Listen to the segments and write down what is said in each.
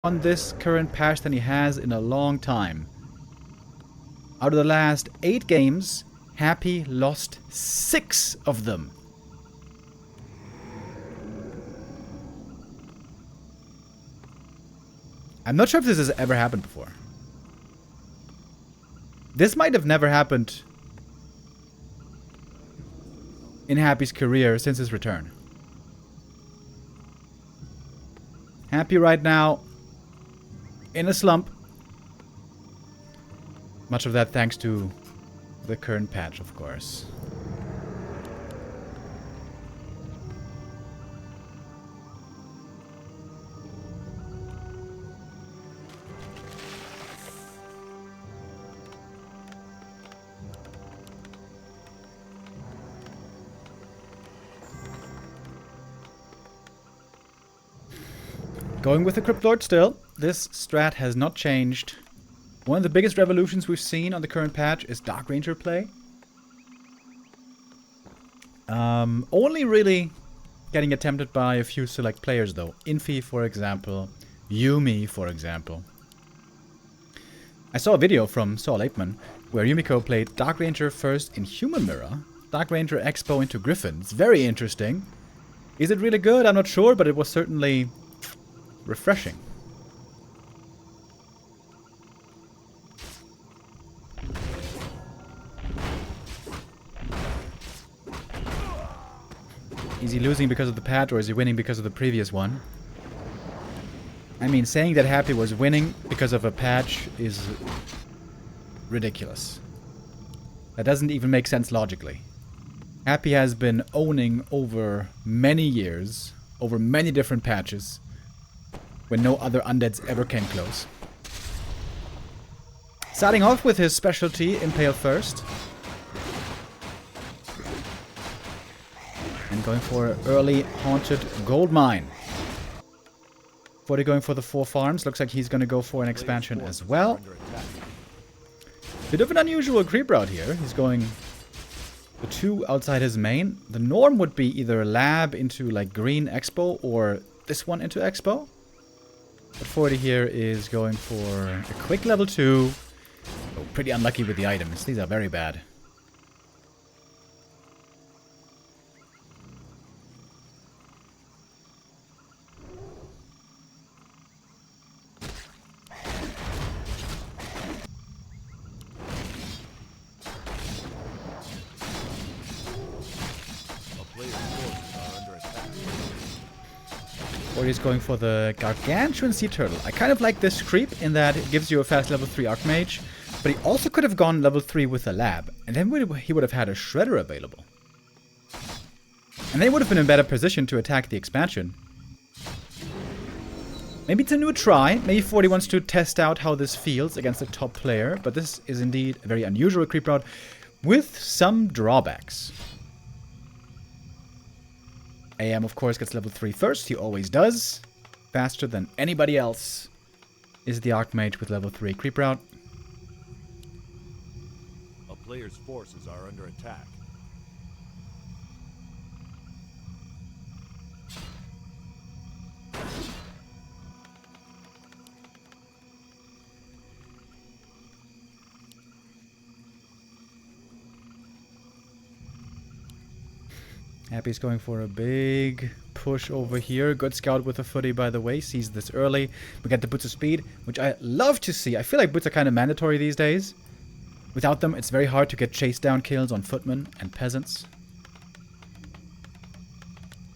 on this current patch than he has in a long time. Out of the last 8 games, Happy lost 6 of them. I'm not sure if this has ever happened before. This might have never happened in Happy's career since his return. Happy right now in a slump. Much of that thanks to the current patch, of course. Going with the Crypt Lord still. This strat has not changed. One of the biggest revolutions we've seen on the current patch is Dark Ranger play. Only really getting attempted by a few select players though. Infi, for example. Yumi, for example. I saw a video from Saul Apeman where Yumiko played Dark Ranger first in Human Mirror. Dark Ranger Expo into Griffin. It's very interesting. Is it really good? I'm not sure, but it was certainly refreshing. Is he losing because of the patch, or is he winning because of the previous one? I mean, saying that Happy was winning because of a patch is ridiculous. That doesn't even make sense logically. Happy has been owning over many years, over many different patches, when no other undeads ever came close. Starting off with his specialty, Impale first. And going for early Haunted Gold Mine. Forty going for the 4 farms. Looks like he's going to go for an expansion as well. Bit of an unusual creep route here. He's going the 2 outside his main. The norm would be either a lab into like Green Expo or this one into Expo. But 40 here is going for a quick level 2. Oh, pretty unlucky with the items. These are very bad. He's going for the Gargantuan Sea Turtle. I kind of like this creep in that it gives you a fast level 3 Archmage, but he also could have gone level 3 with a lab, and then he would have had a Shredder available. And they would have been in a better position to attack the expansion. Maybe it's a new try. Maybe 40 wants to test out how this feels against a top player, but this is indeed a very unusual creep route with some drawbacks. AM, of course, gets level 3 first. He always does. Faster than anybody else is the Archmage with level 3 creep route. A player's forces are under attack. Happy's going for a big push over here. Good scout with a footy, by the way. Sees this early. We get the boots of speed, which I love to see. I feel like boots are kind of mandatory these days. Without them, it's very hard to get chase down kills on footmen and peasants.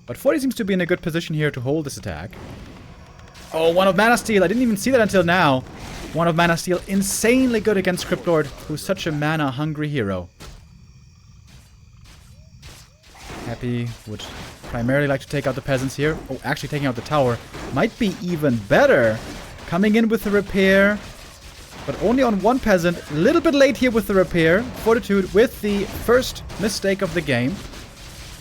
But 40 seems to be in a good position here to hold this attack. Oh, one of Mana Steel. I didn't even see that until now. One of Mana Steel. Insanely good against Crypt Lord, who's such a mana-hungry hero. Happy would primarily like to take out the peasants here. Oh, actually taking out the tower might be even better. Coming in with the repair, but only on one peasant. A little bit late here with the repair. Fortitude with the first mistake of the game.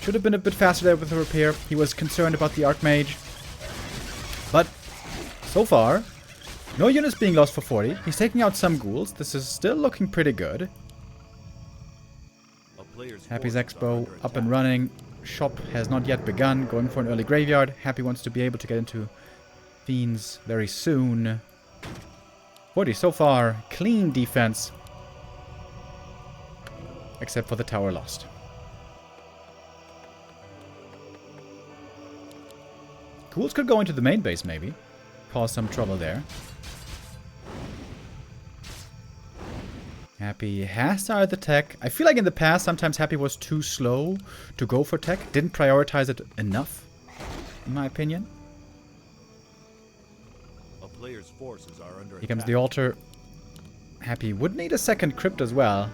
Should have been a bit faster there with the repair. He was concerned about the Archmage. But so far, no units being lost for 40. He's taking out some ghouls. This is still looking pretty good. Happy's Expo up and running. Shop has not yet begun. Going for an early graveyard. Happy wants to be able to get into Fiends very soon. 40 so far. Clean defense. Except for the tower lost. Ghouls could go into the main base maybe. Cause some trouble there. Happy has started the tech. I feel like in the past sometimes Happy was too slow to go for tech. Didn't prioritize it enough, in my opinion. A player's forces are under Here comes attack. the altar. Happy would need a second crypt as well.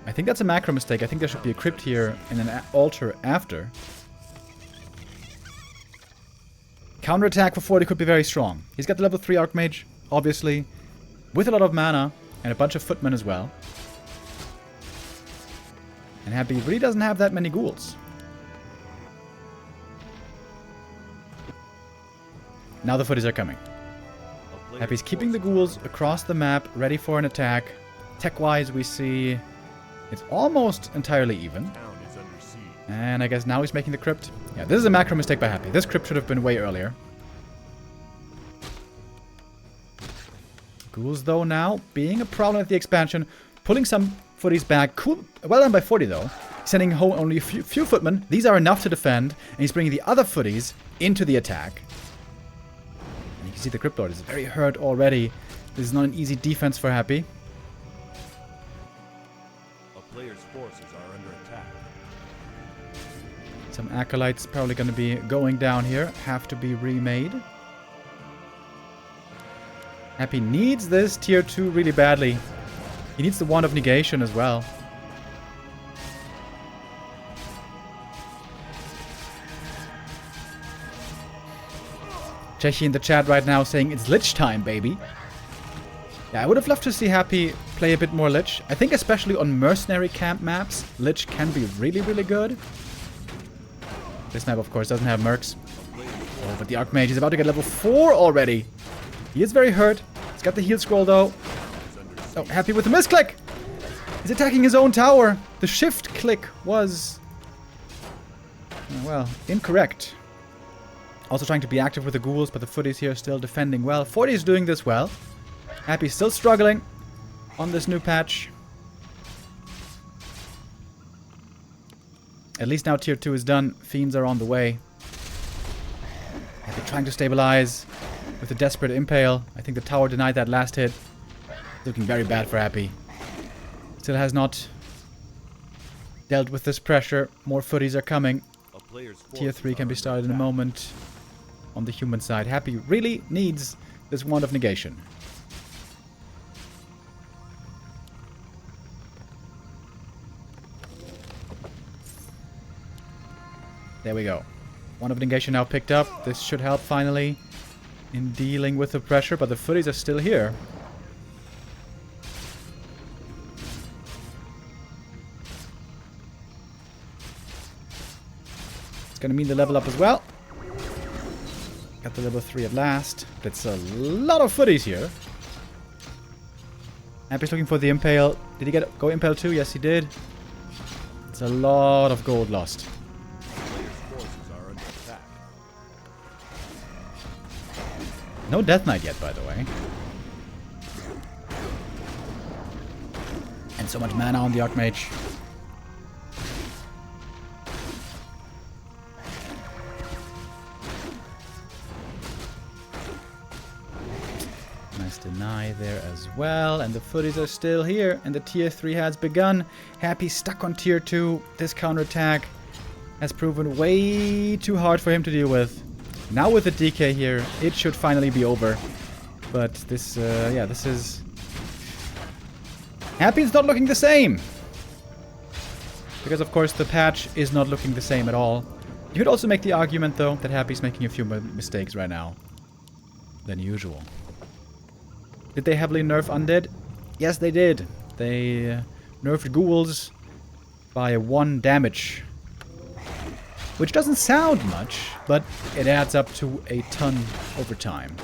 I think that's a macro mistake. I think there should be a crypt here and an altar after. Counterattack for 40 could be very strong. He's got the level 3 Archmage, obviously, with a lot of mana. And a bunch of footmen as well. And Happy really doesn't have that many ghouls. Now the footies are coming. Happy's keeping the ghouls across the map, ready for an attack. Tech-wise, we see it's almost entirely even. Town is under siege. And I guess now he's making the crypt. Yeah, this is a macro mistake by Happy. This crypt should have been way earlier. Ghouls, though, now being a problem at the expansion. Pulling some footies back. Cool. Well done by 40, though. Sending home only a few footmen. These are enough to defend. And he's bringing the other footies into the attack. And you can see the Crypt Lord is very hurt already. This is not an easy defense for Happy. A player's forces are under attack. Some Acolytes probably going to be going down here. Have to be remade. Happy needs this tier 2 really badly. He needs the Wand of Negation as well. Chechi in the chat right now saying it's Lich time, baby. Yeah, I would have loved to see Happy play a bit more Lich. I think especially on mercenary camp maps, Lich can be really, really good. This map, of course, doesn't have mercs. Oh, but the Archmage is about to get level 4 already. He is very hurt. He's got the heal scroll, though. Oh, Happy with the misclick! He's attacking his own tower. The shift click was... well, incorrect. Also trying to be active with the ghouls, but the footies here still defending well. 40 is doing this well. Happy still struggling on this new patch. At least now tier 2 is done. Fiends are on the way. Happy trying to stabilize with a desperate impale. I think the tower denied that last hit. Looking very bad for Happy. Still has not dealt with this pressure. More footies are coming. Tier 3 can be started in a moment on the human side. Happy really needs this Wand of Negation. There we go. Wand of Negation now picked up. This should help finally in dealing with the pressure, but the footies are still here. It's gonna mean the level up as well. Got the level 3 at last. But it's a lot of footies here. Happy's looking for the Impale. Did he go Impale too? Yes, he did. It's a lot of gold lost. No Death Knight yet, by the way. And so much mana on the Archmage. Nice deny there as well. And the footies are still here. And the tier 3 has begun. Happy stuck on tier 2. This counterattack has proven way too hard for him to deal with. Now with the DK here, it should finally be over. But this, yeah, this is... Happy's not looking the same! Because, of course, the patch is not looking the same at all. You could also make the argument, though, that Happy's making a few more mistakes right now than usual. Did they heavily nerf Undead? Yes, they did. They nerfed Ghouls by 1 damage. Which doesn't sound much, but it adds up to a ton over time.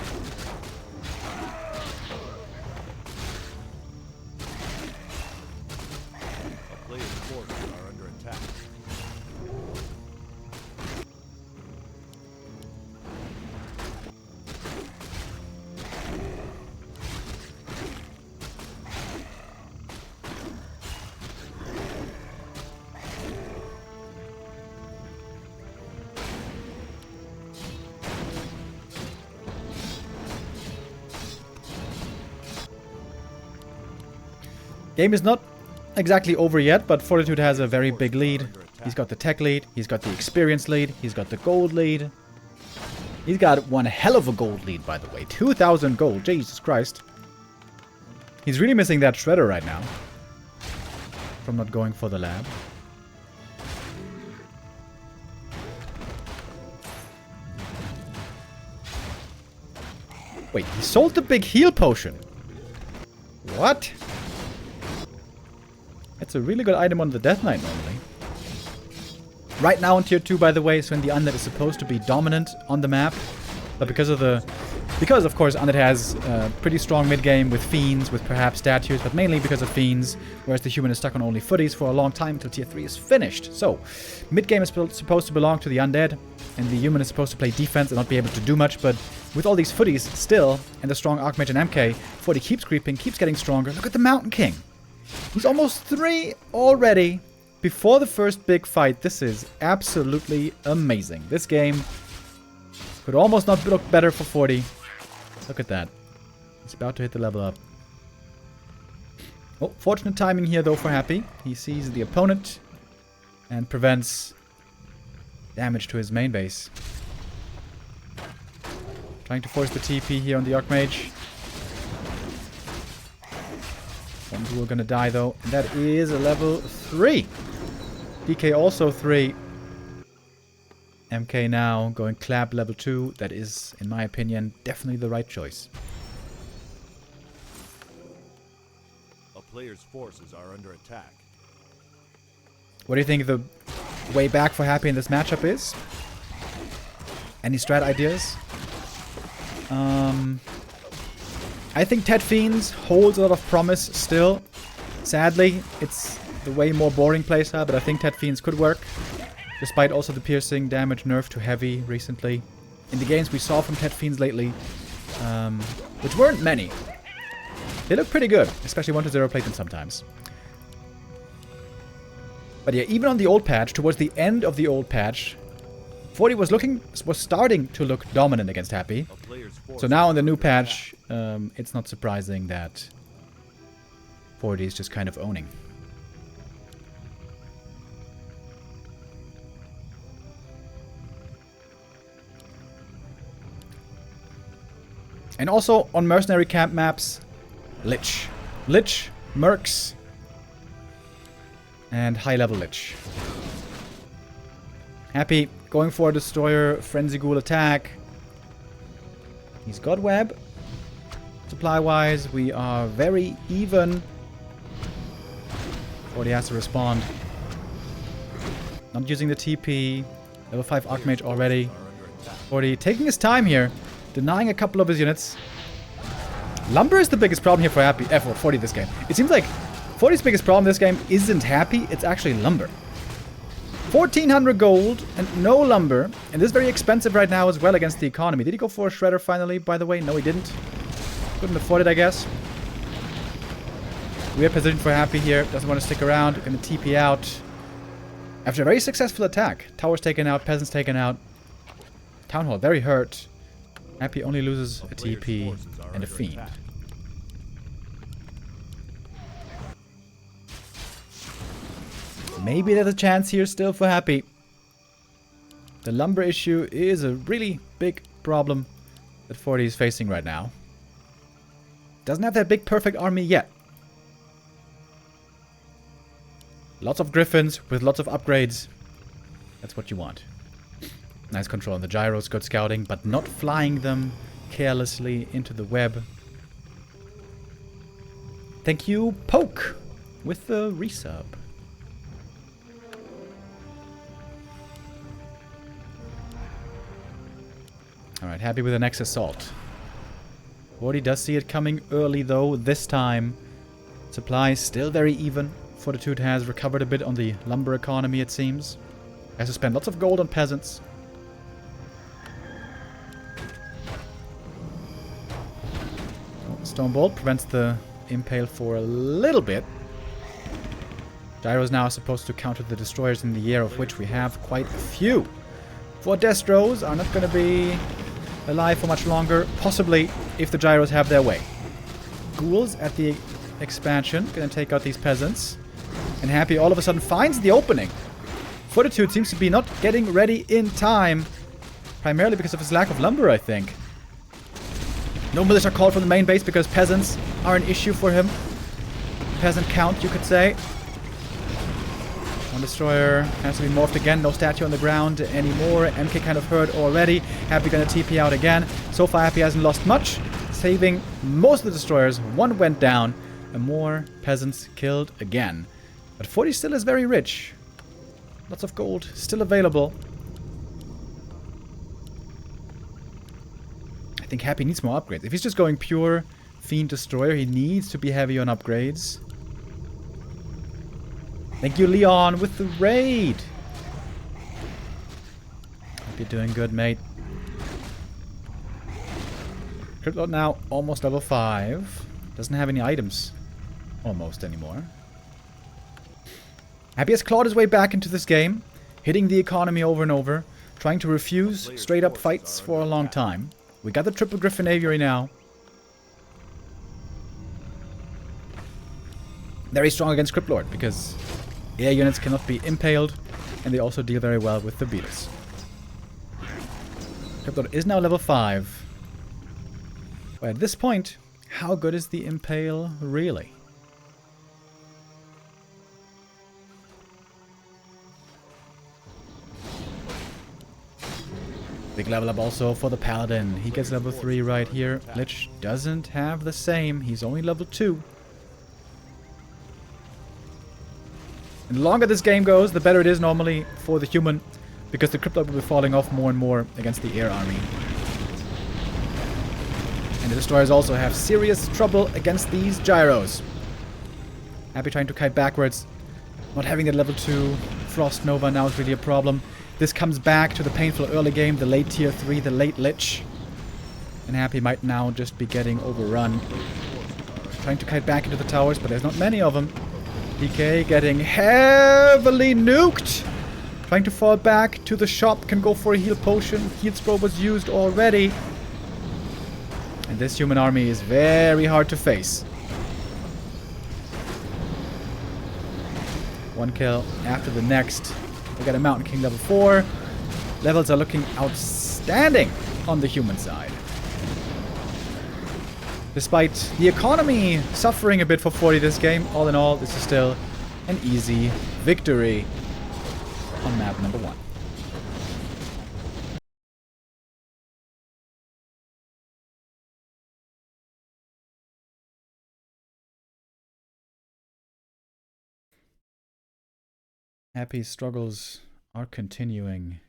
A player's forces are under attack. Game is not exactly over yet, but Fortitude has a very big lead. He's got the tech lead, he's got the experience lead, he's got the gold lead. He's got one hell of a gold lead, by the way. 2,000 gold, Jesus Christ. He's really missing that shredder right now from not going for the lab. Wait, he sold the big heal potion. What? That's a really good item on the Death Knight normally. Right now in tier 2, by the way, is when the Undead is supposed to be dominant on the map. But because of course Undead has pretty strong mid game with Fiends, with perhaps statues, but mainly because of Fiends, whereas the human is stuck on only footies for a long time until tier 3 is finished. So, mid game is supposed to belong to the Undead, and the human is supposed to play defense and not be able to do much, but with all these footies still, and the strong Archmage and MK, 40 keeps creeping, keeps getting stronger. Look at the Mountain King. He's almost 3 already before the first big fight. This is absolutely amazing. This game could almost not look better for 40. Look at that. He's about to hit the level up. Oh, fortunate timing here though for Happy. He sees the opponent and prevents damage to his main base. Trying to force the TP here on the Archmage. One Ghoul gonna die though, and that is a level 3. DK also 3. MK now going clap level 2. That is, in my opinion, definitely the right choice. A player's forces are under attack. What do you think the way back for Happy in this matchup is? Any strat ideas? I think Ted Fiends holds a lot of promise still. Sadly, it's the way more boring playstyle, but I think Ted Fiends could work. Despite also the piercing damage nerf to heavy recently. In the games we saw from Ted Fiends lately, which weren't many, they look pretty good, especially 1-0 play them sometimes. But yeah, even on the old patch, towards the end of the old patch, 40 was starting to look dominant against Happy. So now in the new patch, it's not surprising that 40 is just kind of owning. And also on mercenary camp maps, Lich, Mercs, and high level Lich. Happy going for a destroyer, frenzy ghoul attack. He's got web. Supply wise, we are very even. 40 has to respond. Not using the TP. Level 5 Archmage already. 40 taking his time here. Denying a couple of his units. Lumber is the biggest problem here for Happy. For 40 this game. It seems like 40's biggest problem this game isn't Happy, it's actually lumber. 1,400 gold and no lumber. And this is very expensive right now as well against the economy. Did he go for a shredder finally, by the way? No, he didn't. Couldn't afford it, I guess. Weird position for Happy here. Doesn't want to stick around. Gonna TP out. After a very successful attack. Towers taken out, peasants taken out. Town Hall very hurt. Happy only loses a TP and a Fiend. Maybe there's a chance here still for Happy. The lumber issue is a really big problem that 40 is facing right now. Doesn't have that big perfect army yet. Lots of griffins with lots of upgrades. That's what you want. Nice control on the gyros, good scouting, but not flying them carelessly into the web. Thank you, Poke, with the resub. Alright, Happy with the next assault. 40 does see it coming early though, this time. Supply still very even. Fortitude has recovered a bit on the lumber economy, it seems. Has to spend lots of gold on peasants. Stone Bolt prevents the impale for a little bit. Gyros now are supposed to counter the destroyers in the air, of which we have quite a few. 4 Destros are not going to be alive for much longer, possibly if the gyros have their way. Ghouls at the expansion. Gonna take out these peasants. And Happy all of a sudden finds the opening. Fortitude seems to be not getting ready in time. Primarily because of his lack of lumber, I think. No militia called from the main base because peasants are an issue for him. Peasant count, you could say. One destroyer has to be morphed again. No statue on the ground anymore. MK kind of hurt already. Happy gonna TP out again. So far, Happy hasn't lost much. Saving most of the destroyers. One went down. And more peasants killed again. But 40 still is very rich. Lots of gold still available. I think Happy needs more upgrades. If he's just going pure Fiend Destroyer, he needs to be heavy on upgrades. Thank you, Leon, with the raid. Hope you're doing good, mate. Cryptlord now almost level 5. Doesn't have any items. Almost anymore. Happy has clawed his way back into this game, hitting the economy over and over, trying to refuse straight up fights for a long time. We got the triple Griffin Aviary now. Very strong against Cryptlord because air units cannot be impaled, and they also deal very well with the beetles. Cryptlord is now level 5. But at this point, how good is the impale really? Big level up also for the Paladin. He gets level 3 right here. Lich doesn't have the same. He's only level 2. And the longer this game goes, the better it is normally for the human, because the Cryptlord will be falling off more and more against the air army. And the destroyers also have serious trouble against these gyros. Happy trying to kite backwards. Not having the level 2 Frost Nova now is really a problem. This comes back to the painful early game, the late tier 3, the late Lich. And Happy might now just be getting overrun. Trying to kite back into the towers, but there's not many of them. DK getting heavily nuked. Trying to fall back to the shop, can go for a heal potion. Heal scroll was used already. And this human army is very hard to face. One kill after the next. We got a Mountain King level 4. Levels are looking outstanding on the human side. Despite the economy suffering a bit for 40 this game, all in all, this is still an easy victory on map number 1. Happy's struggles are continuing.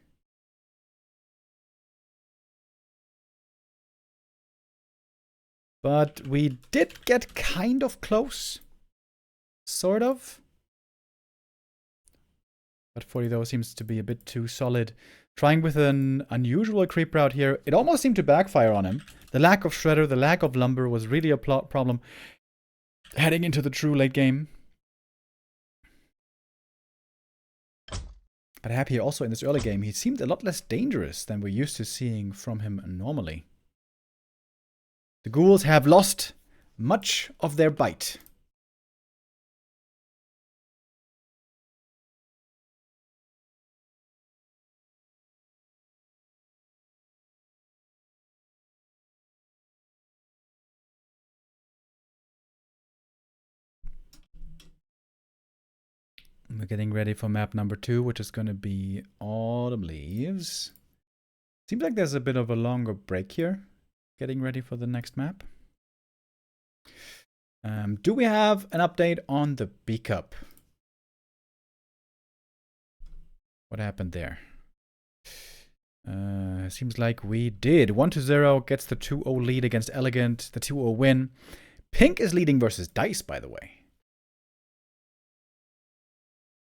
But we did get kind of close. Sort of. But 40 though seems to be a bit too solid. Trying with an unusual creep route here. It almost seemed to backfire on him. The lack of shredder, the lack of lumber was really a problem heading into the true late game. But Happy also in this early game, he seemed a lot less dangerous than we're used to seeing from him normally. The ghouls have lost much of their bite. We're getting ready for map number 2, which is going to be Autumn Leaves. Seems like there's a bit of a longer break here. Getting ready for the next map. Do we have an update on the B-Cup? What happened there? Seems like we did. 1-0 gets the 2-0 lead against Elegant. The 2-0 win. Pink is leading versus Dice, by the way.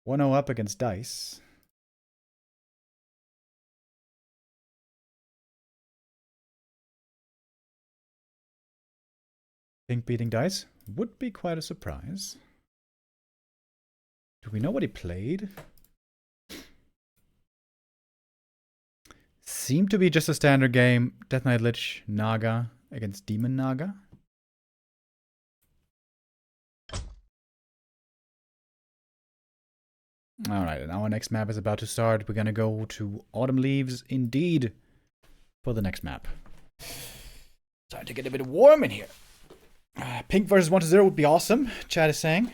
1-0 up against Dice. Pink beating Dice would be quite a surprise. Do we know what he played? Seemed to be just a standard game. Death Knight Lich Naga against Demon Naga. Alright, and our next map is about to start. We're gonna go to Autumn Leaves, indeed, for the next map. Starting to get a bit warm in here. Pink versus 1-0 would be awesome, chat is saying.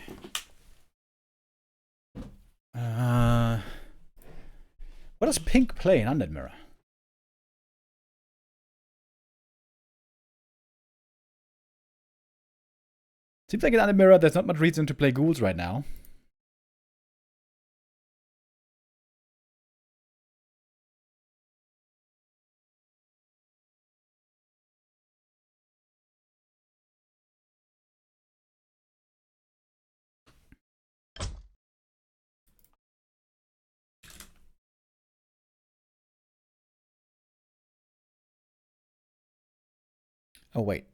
What does Pink play in Undead Mirror? Seems like in Undead Mirror there's not much reason to play Ghouls right now. Oh, wait.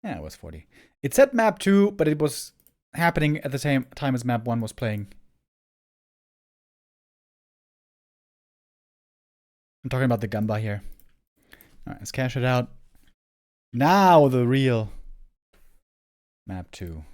Yeah, it was 40. It said map 2, but it was happening at the same time as map 1 was playing. I'm talking about the Gamba here. Alright, let's cash it out. Now the real map 2.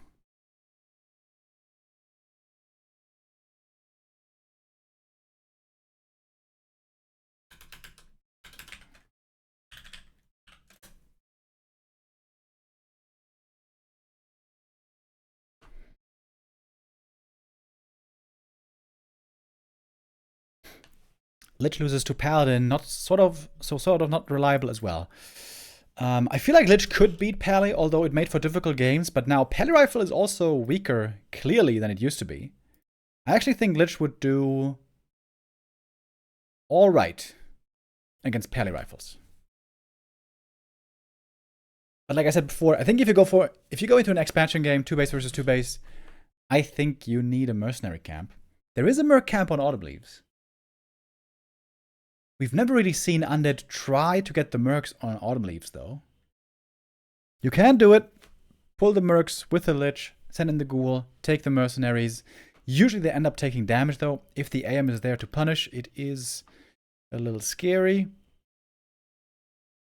Lich loses to Paladin, sort of not reliable as well. I feel like Lich could beat Pally, although it made for difficult games, but now Pally Rifle is also weaker, clearly, than it used to be. I actually think Lich would do alright against Pally Rifles. But like I said before, I think if you go into an expansion game, 2 base versus 2 base, I think you need a mercenary camp. There is a merc camp on Autumn Leaves. We've never really seen Undead try to get the mercs on Autumn Leaves, though. You can do it. Pull the mercs with the Lich, send in the Ghoul, take the mercenaries. Usually they end up taking damage, though. If the AM is there to punish, it is a little scary.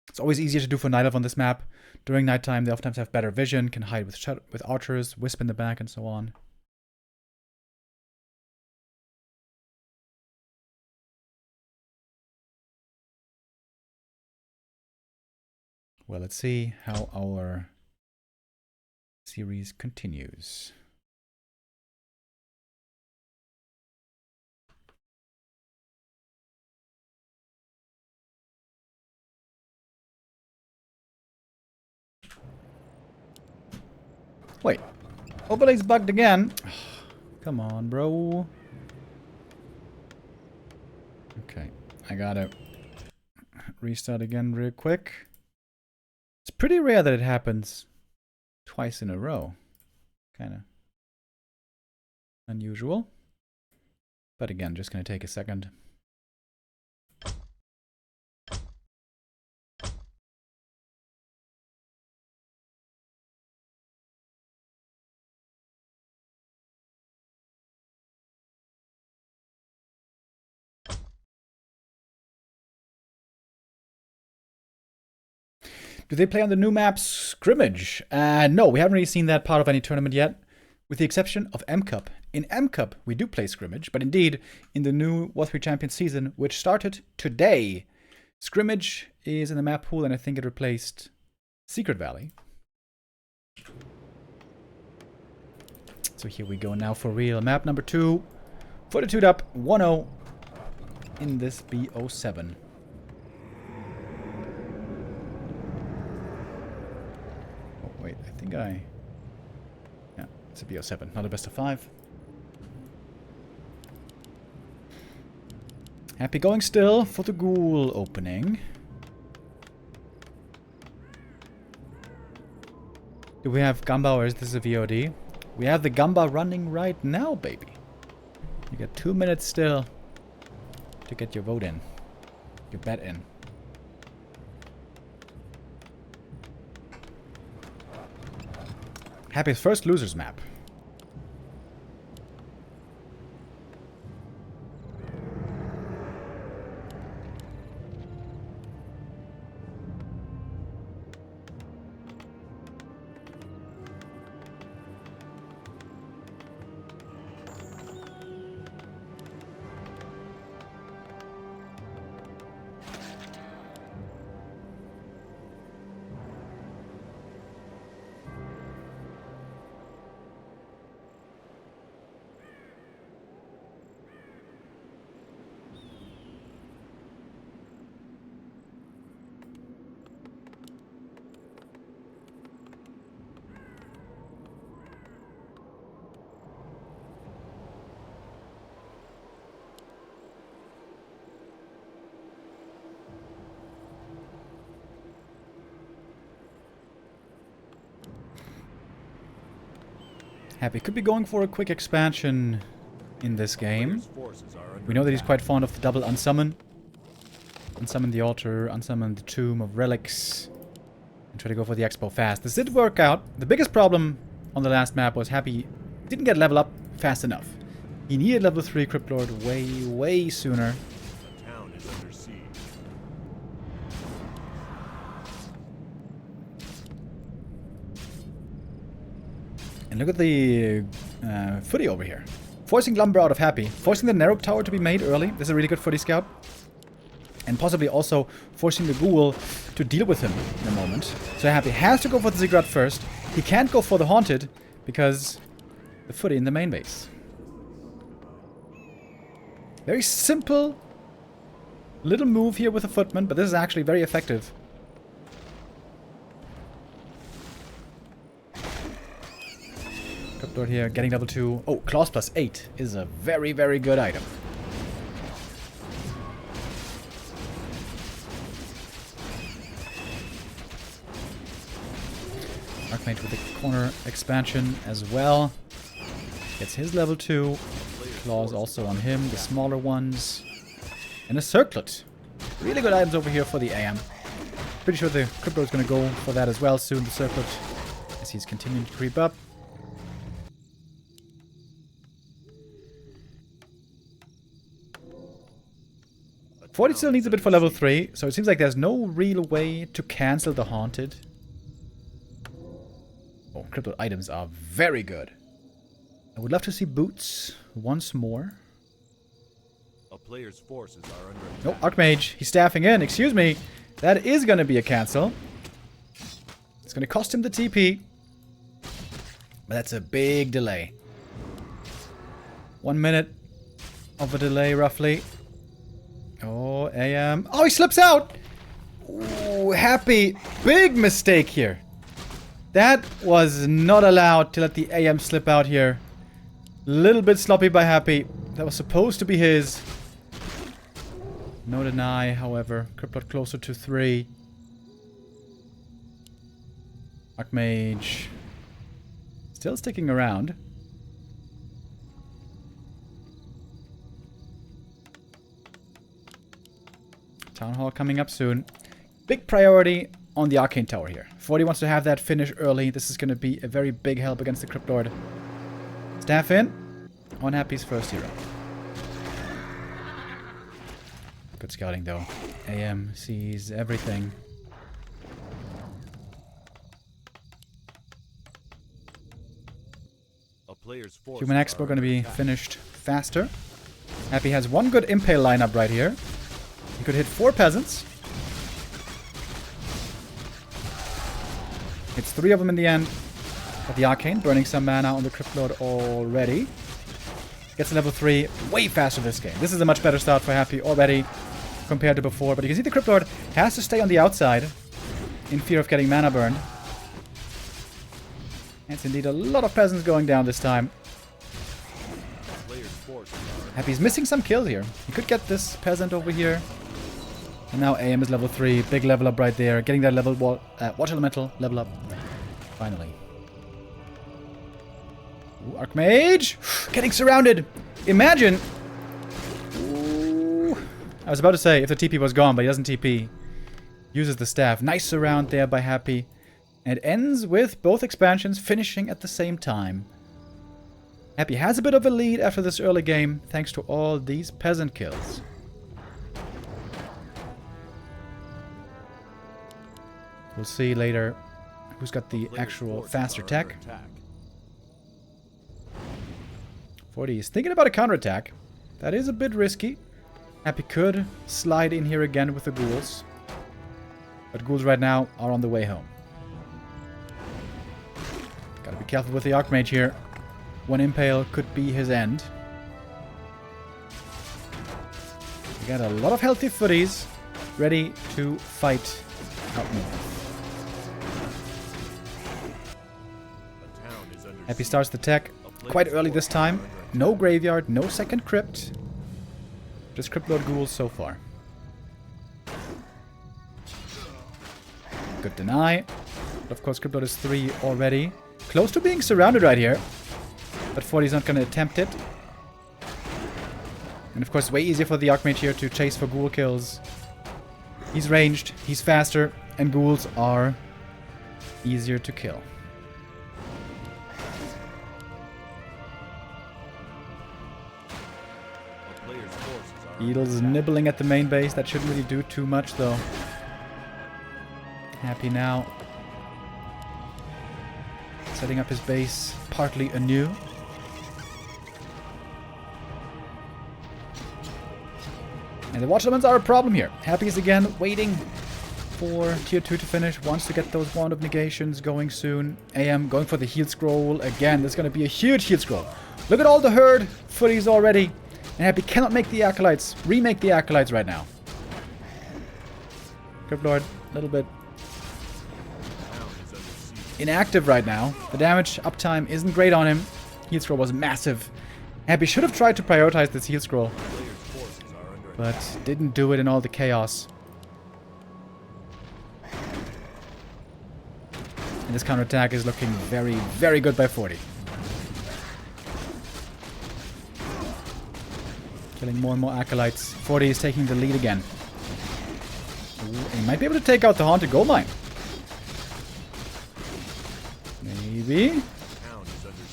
It's always easier to do for Night Elf on this map. During nighttime, they oftentimes have better vision, can hide with archers, wisp in the back, and so on. Well, let's see how our series continues. Wait, overlay's bugged again. Come on, bro. Okay, I gotta restart again real quick. It's pretty rare that it happens twice in a row. Kinda unusual. But again, just gonna take a second. Do they play on the new map Scrimmage? No, we haven't really seen that part of any tournament yet, with the exception of M Cup. In M Cup, we do play Scrimmage, but indeed, in the new Warcraft 3 Champions season, which started today, Scrimmage is in the map pool, and I think it replaced Secret Valley. So here we go now for real. Map number 2. Fortitude up 1-0 in this Bo7. Wait, I think yeah, it's a Bo7, not a best of 5. Happy going still for the Ghoul opening. Do we have Gamba or is this a VOD? We have the Gamba running right now, baby. You got 2 minutes still to get your vote in, your bet in. Happy's first losers map. Happy could be going for a quick expansion in this game. Players' forces are under We know that he's attack. quite fond of the double unsummon. Unsummon the altar, unsummon the tomb of relics. And try to go for the expo fast. This did work out. The biggest problem on the last map was Happy didn't get level up fast enough. He needed level 3 Crypt Lord way sooner. The town is under siege. And look at the footy over here. Forcing Lumber out of Happy. Forcing the Narrow Tower to be made early. This is a really good footy scout. And possibly also forcing the Ghoul to deal with him in a moment. So Happy has to go for the Ziggurat first. He can't go for the Haunted because the footy in the main base. Very simple little move here with the Footman, but this is actually very effective. Crypt Lord here, getting level 2. Oh, Claws plus 8 is a very good item. Archmage with the corner expansion as well. Gets his level 2. Claws also on him, the smaller ones. And a Circlet. Really good items over here for the AM. Pretty sure the Crypto is going to go for that as well soon, the Circlet. As he's continuing to creep up. Fortitude still needs a bit for level 3, so it seems like there's no real way to cancel the Haunted. Oh, crypto items are very good. I would love to see boots once more. A player's forces are under attack. No, Archmage, he's staffing in, excuse me. That is going to be a cancel. It's going to cost him the TP. But that's a big delay. 1 minute of a delay, roughly. Oh, AM. Oh, he slips out! Ooh, Happy. Big mistake here. That was not allowed to let the AM slip out here. Little bit sloppy by Happy. That was supposed to be his. No deny, however. Cryptlord closer to 3. Archmage. Still sticking around. Town Hall coming up soon. Big priority on the Arcane Tower here. 40 wants to have that finish early. This is going to be a very big help against the Crypt Lord. Staff in. On Happy's first hero. Good scouting though. AM sees everything. A player's forces Human Expo are going to be under attack. finished faster. Happy has one good Impale lineup right here. He could hit 4 peasants. Hits 3 of them in the end. But the Arcane burning some mana on the Crypt Lord already. Gets to level 3 way faster this game. This is a much better start for Happy already compared to before. But you can see the Crypt Lord has to stay on the outside in fear of getting mana burned. And it's indeed a lot of peasants going down this time. A player's forces are Happy's missing some kills here. He could get this peasant over here. And now AM is level 3. Big level up right there. Getting that level water elemental level up. Finally. Ooh, Archmage! Getting surrounded! Imagine! Ooh. I was about to say if the TP was gone, but he doesn't TP. Uses the staff. Nice surround there by Happy. And it ends with both expansions finishing at the same time. Happy has a bit of a lead after this early game, thanks to all these peasant kills. We'll see later who's got the player's actual forces faster are tech. under attack. 40 is thinking about a counterattack. That is a bit risky. Happy could slide in here again with the ghouls. But ghouls right now are on the way home. Gotta be careful with the Archmage here. One Impale could be his end. We got a lot of healthy footies ready to fight out north. A town is under Happy siege. starts the tech quite early this time. No graveyard, no second crypt. Just Crypt Lord ghouls so far. Good deny. But of course, Crypt Lord is 3 already. Close to being surrounded right here. But 40's not going to attempt it. And of course, way easier for the Archmage here to chase for Ghoul kills. He's ranged, he's faster, and Ghouls are easier to kill. Beetle's nibbling at the main base. That shouldn't really do too much, though. Happy now. Setting up his base partly anew. And the Watchdomans are a problem here. Happy is again waiting for tier 2 to finish. Wants to get those Wand of Negations going soon. AM going for the heal scroll. Again, there's going to be a huge heal scroll. Look at all the herd footies already. And Happy cannot make the Acolytes, remake the Acolytes right now. Crypt Lord, a little bit inactive right now. The damage uptime isn't great on him. Heal scroll was massive. Happy should have tried to prioritize this heal scroll, but didn't do it in all the chaos. And this counterattack is looking very, very good by 40. Killing more and more Acolytes. 40 is taking the lead again. Ooh, he might be able to take out the Haunted Gold Mine. Maybe.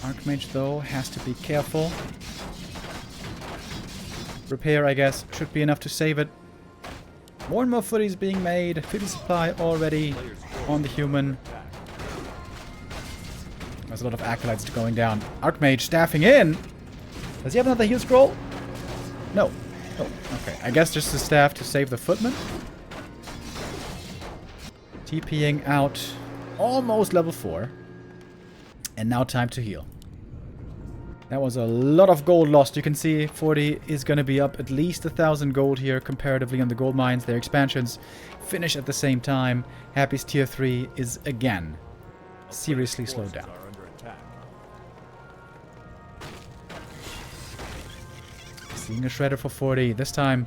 Archmage, though, has to be careful. Repair, I guess, should be enough to save it. More and more footies being made. 50 supply already on the human. There's a lot of Acolytes going down. Archmage staffing in. Does he have another heal scroll? No. Oh, okay. I guess just the staff to save the footman. TPing out almost level 4. And now time to heal. That was a lot of gold lost. You can see 40 is going to be up at least 1,000 gold here comparatively on the gold mines. Their expansions finish at the same time. Happy's tier 3 is again seriously slowed down. Seeing a Shredder for 40. This time,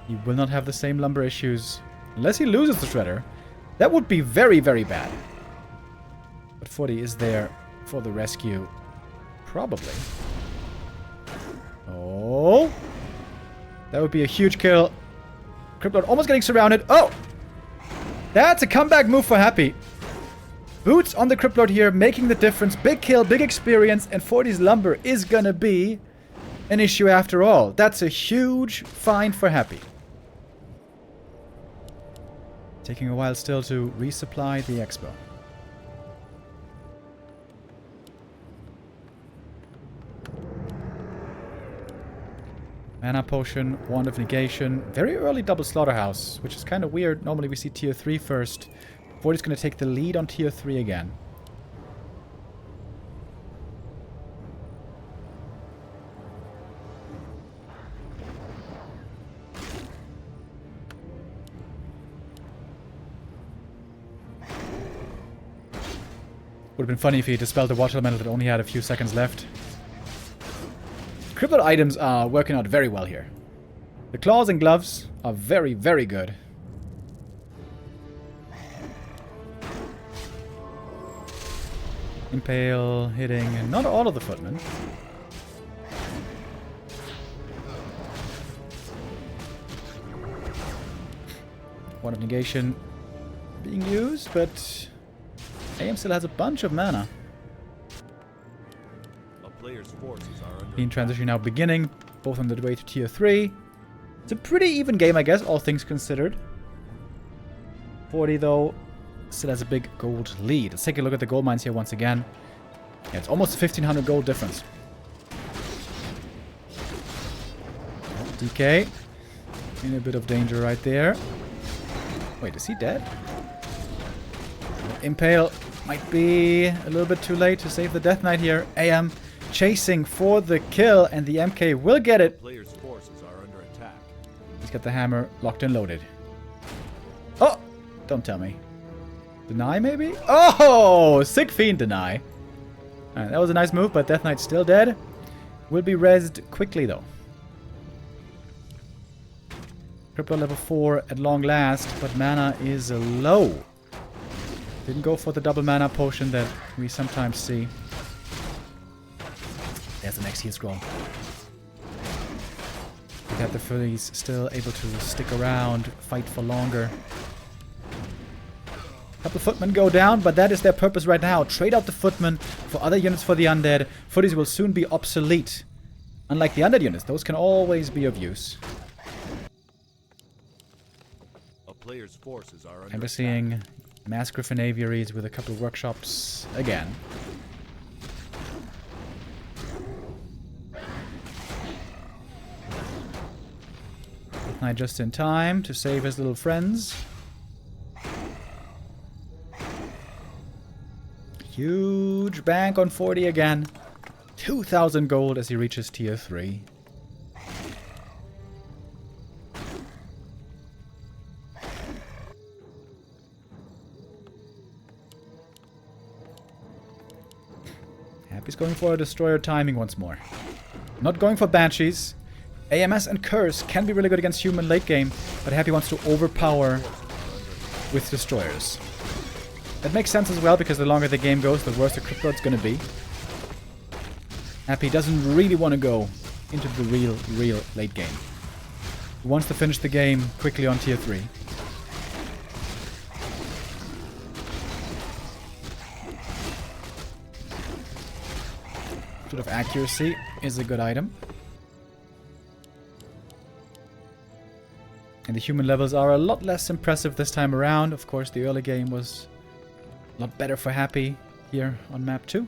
he will not have the same lumber issues. Unless he loses the Shredder. That would be very, very bad. But 40 is there for the rescue. Probably. Oh. That would be a huge kill. Crypt Lord almost getting surrounded. Oh! That's a comeback move for Happy. Boots on the Crypt Lord here, making the difference. Big kill, big experience, and 40's lumber is gonna be an issue after all. That's a huge find for Happy. Taking a while still to resupply the expo. Mana Potion, Wand of Negation. Very early double Slaughterhouse, which is kind of weird. Normally we see tier 3 first. 40's going to take the lead on tier 3 again. Would have been funny if he dispelled the Water Elemental that only had a few seconds left. Crypt Lord items are working out very well here. The claws and gloves are very, very good. Impale hitting not all of the footmen. Wand of Negation being used, but AM still has a bunch of mana. Clean transition now beginning, both on the way to tier 3. It's a pretty even game, I guess, all things considered. 40, though, still has a big gold lead. Let's take a look at the gold mines here once again. Yeah, it's almost a 1,500 gold difference. DK. In a bit of danger right there. Wait, is he dead? Impale might be a little bit too late to save the Death Knight here. AM chasing for the kill, and the MK will get it. Players' forces are under attack. He's got the hammer locked and loaded. Oh! Don't tell me. Deny, maybe? Oh! Sick Fiend deny. Alright, that was a nice move, but Death Knight's still dead. Will be rezzed quickly, though. Crypto level 4 at long last, but mana is low. Didn't go for the double mana potion that we sometimes see. There's the next heal scroll. We got the Phillies still able to stick around, fight for longer. Couple footmen go down, but that is their purpose right now. Trade out the footmen for other units for the undead. Footies will soon be obsolete. Unlike the undead units, those can always be of use. A player's forces are under And we're seeing mass griffin aviaries with a couple of workshops again. Knight just in time to save his little friends. Huge bank on 40 again. 2,000 gold as he reaches tier 3. Happy's going for a destroyer timing once more. Not going for banshees. AMS and Curse can be really good against human late game, but Happy wants to overpower with destroyers. That makes sense as well, because the longer the game goes, the worse the crypt lord's gonna be. Happy doesn't really want to go into the real late game. He wants to finish the game quickly on tier 3. Bit of accuracy is a good item. And the human levels are a lot less impressive this time around. Of course, the early game was a lot better for Happy here on map 2.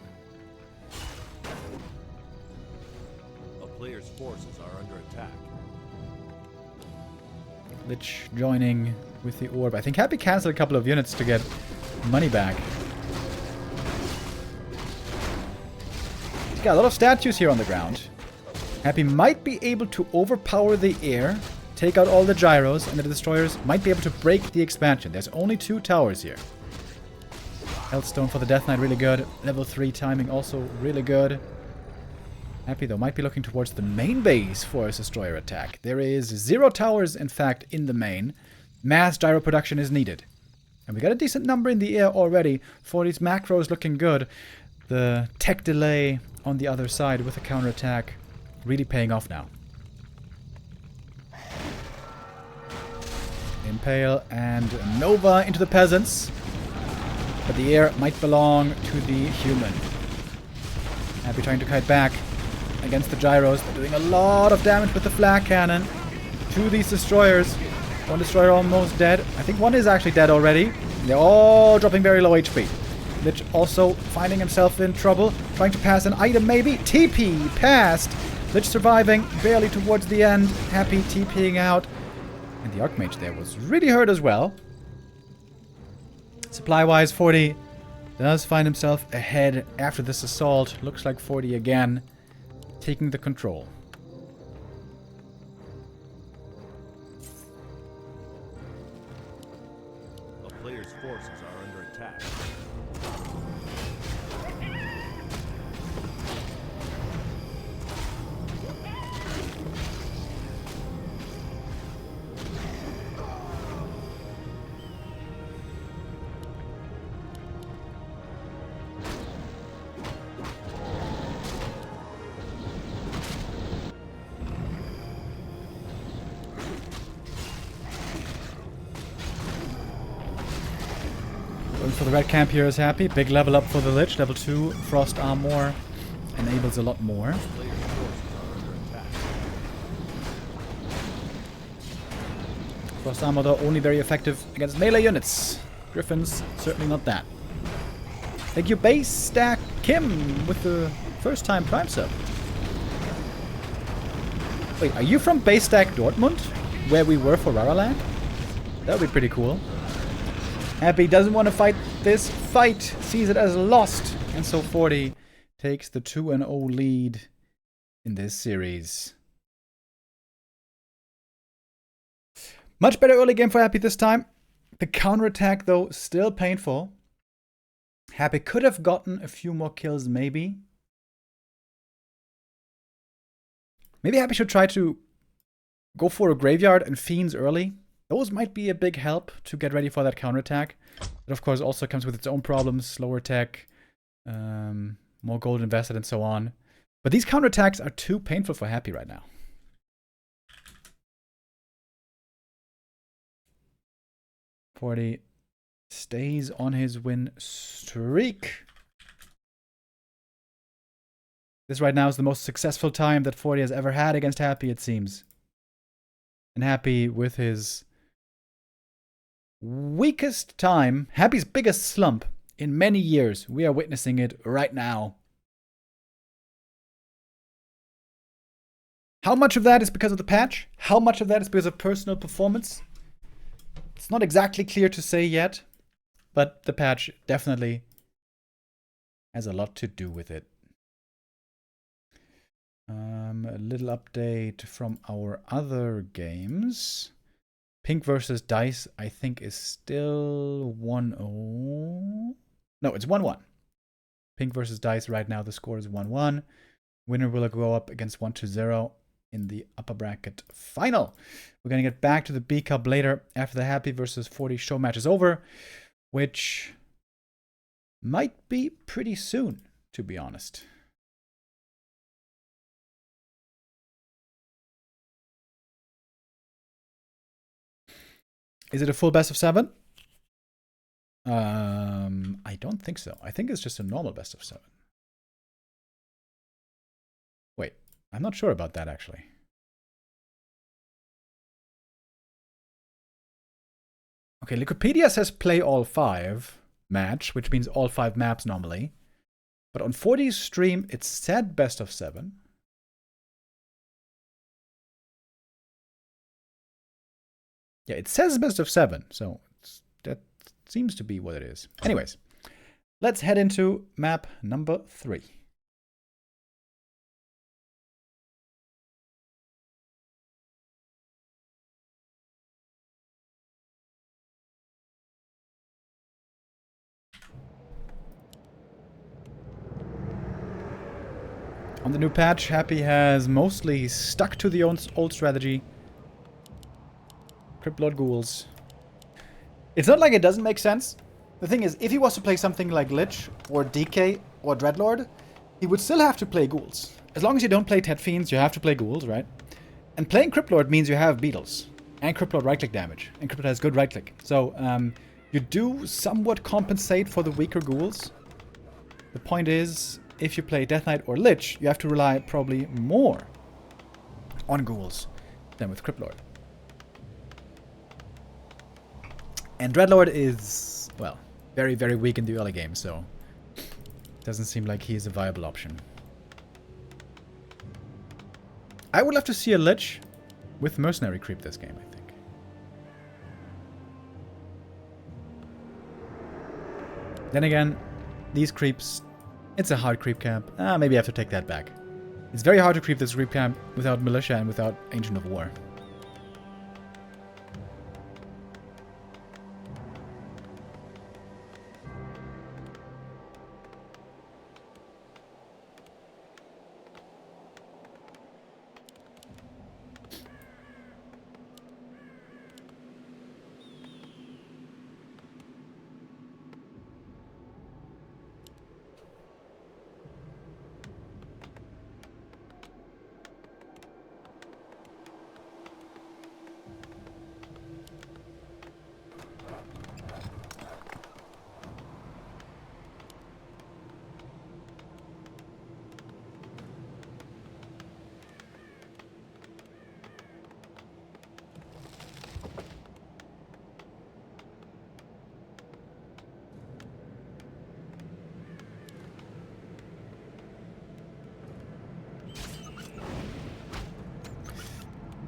A player's forces are under attack. Lich joining with the orb. I think Happy cancelled a couple of units to get money back. He's got a lot of statues here on the ground. Happy might be able to overpower the air, take out all the gyros, and the destroyers might be able to break the expansion. There's only 2 towers here. Healthstone for the Death Knight, really good. Level 3 timing also really good. Happy, though, might be looking towards the main base for his destroyer attack. There is 0 towers, in fact, in the main. Mass gyro production is needed. And we got a decent number in the air already. For these macros looking good. The tech delay on the other side with the counterattack really paying off now. Impale and Nova into the peasants. But the air might belong to the human. Happy trying to kite back against the gyros. They're doing a lot of damage with the flak cannon to these destroyers. One destroyer almost dead. I think one is actually dead already. They're all dropping very low HP. Lich also finding himself in trouble. Trying to pass an item maybe. TP passed. Lich surviving barely towards the end. Happy TPing out. And the Archmage there was really hurt as well. Supply-wise, 40 does find himself ahead after this assault. Looks like 40 again, taking the control. A player's forces are under attack. For the red camp here is Happy. Big level up for the Lich. Level 2 Frost Armor enables a lot more. Frost Armor though only very effective against melee units. Griffins, certainly not that. Thank you Base Stack Kim with the first time Prime sub. Wait, are you from Base Stack Dortmund? Where we were for Raraland? That would be pretty cool. Happy doesn't want to fight this fight, sees it as lost, and so 40 takes the 2-0 lead in this series. Much better early game for Happy this time. The counterattack, though, still painful. Happy could have gotten a few more kills, maybe. Maybe Happy should try to go for a graveyard and fiends early. Those might be a big help to get ready for that counterattack. But of course also comes with its own problems. Slower tech, more gold invested and so on. But these counterattacks are too painful for Happy right now. Forty stays on his win streak. This right now is the most successful time that 40 has ever had against Happy, it seems. And Happy with his weakest time, Happy's biggest slump in many years. We are witnessing it right now. How much of that is because of the patch? How much of that is because of personal performance? It's not exactly clear to say yet, but the patch definitely has a lot to do with it. A little update from our other games. Pink versus Dice, I think, is still 1-0. No, it's 1-1. Pink versus Dice right now, the score is 1-1. Winner will go up against 1-0 in the upper bracket final. We're going to get back to the B Cup later after the Happy versus 40 show match is over, which might be pretty soon, to be honest. Is it a full best of 7? I don't think so. I think it's just a normal best of 7. Wait, I'm not sure about that actually. Okay, Wikipedia says play all 5 match, which means all 5 maps normally. But on 40's stream, it said best of 7. Yeah, it says best of 7, so that seems to be what it is. Anyways, let's head into map number 3. On the new patch, Happy has mostly stuck to the old strategy. Cryptlord Ghouls. It's not like it doesn't make sense. The thing is, if he was to play something like Lich, or DK, or Dreadlord, he would still have to play Ghouls. As long as you don't play Tet Fiends, you have to play Ghouls, right? And playing Cryptlord means you have Beetles. And Cryptlord right-click damage. And Cryptlord has good right-click. So, you do somewhat compensate for the weaker Ghouls. The point is, if you play Death Knight or Lich, you have to rely probably more on Ghouls than with Cryptlord. And Dreadlord is, well, very, very weak in the early game, so doesn't seem like he is a viable option. I would love to see a Lich with Mercenary creep this game, I think. Then again, these creeps, it's a hard creep camp. Maybe I have to take that back. It's very hard to creep this creep camp without Militia and without Ancient of War.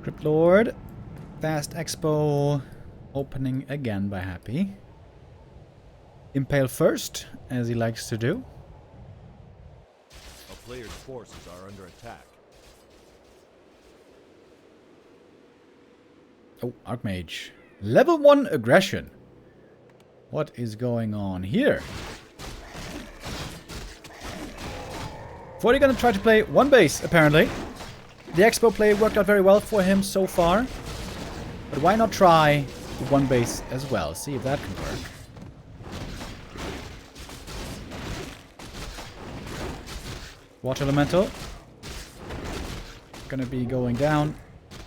Cryptlord. Fast Expo opening again by Happy. Impale first, as he likes to do. A player's forces are under attack. Oh, Archmage. Level 1 aggression. What is going on here? 40 gonna try to play one base, apparently. The Expo play worked out very well for him so far. But why not try the one base as well? See if that can work. Water Elemental. gonna be going down.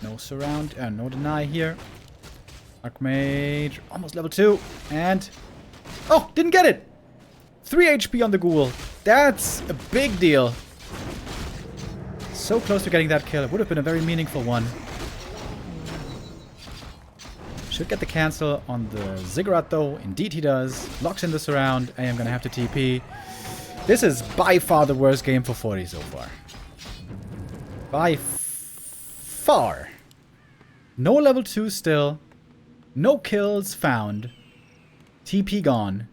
No surround, no deny here. Archmage, almost level 2. And... oh, didn't get it! 3 HP on the Ghoul. That's a big deal. So close to getting that kill. It would have been a very meaningful one. Should get the cancel on the Ziggurat though. Indeed he does. Locks in the surround. I am gonna have to TP. This is by far the worst game for 40 so far. By far. No level 2 still. No kills found. TP gone.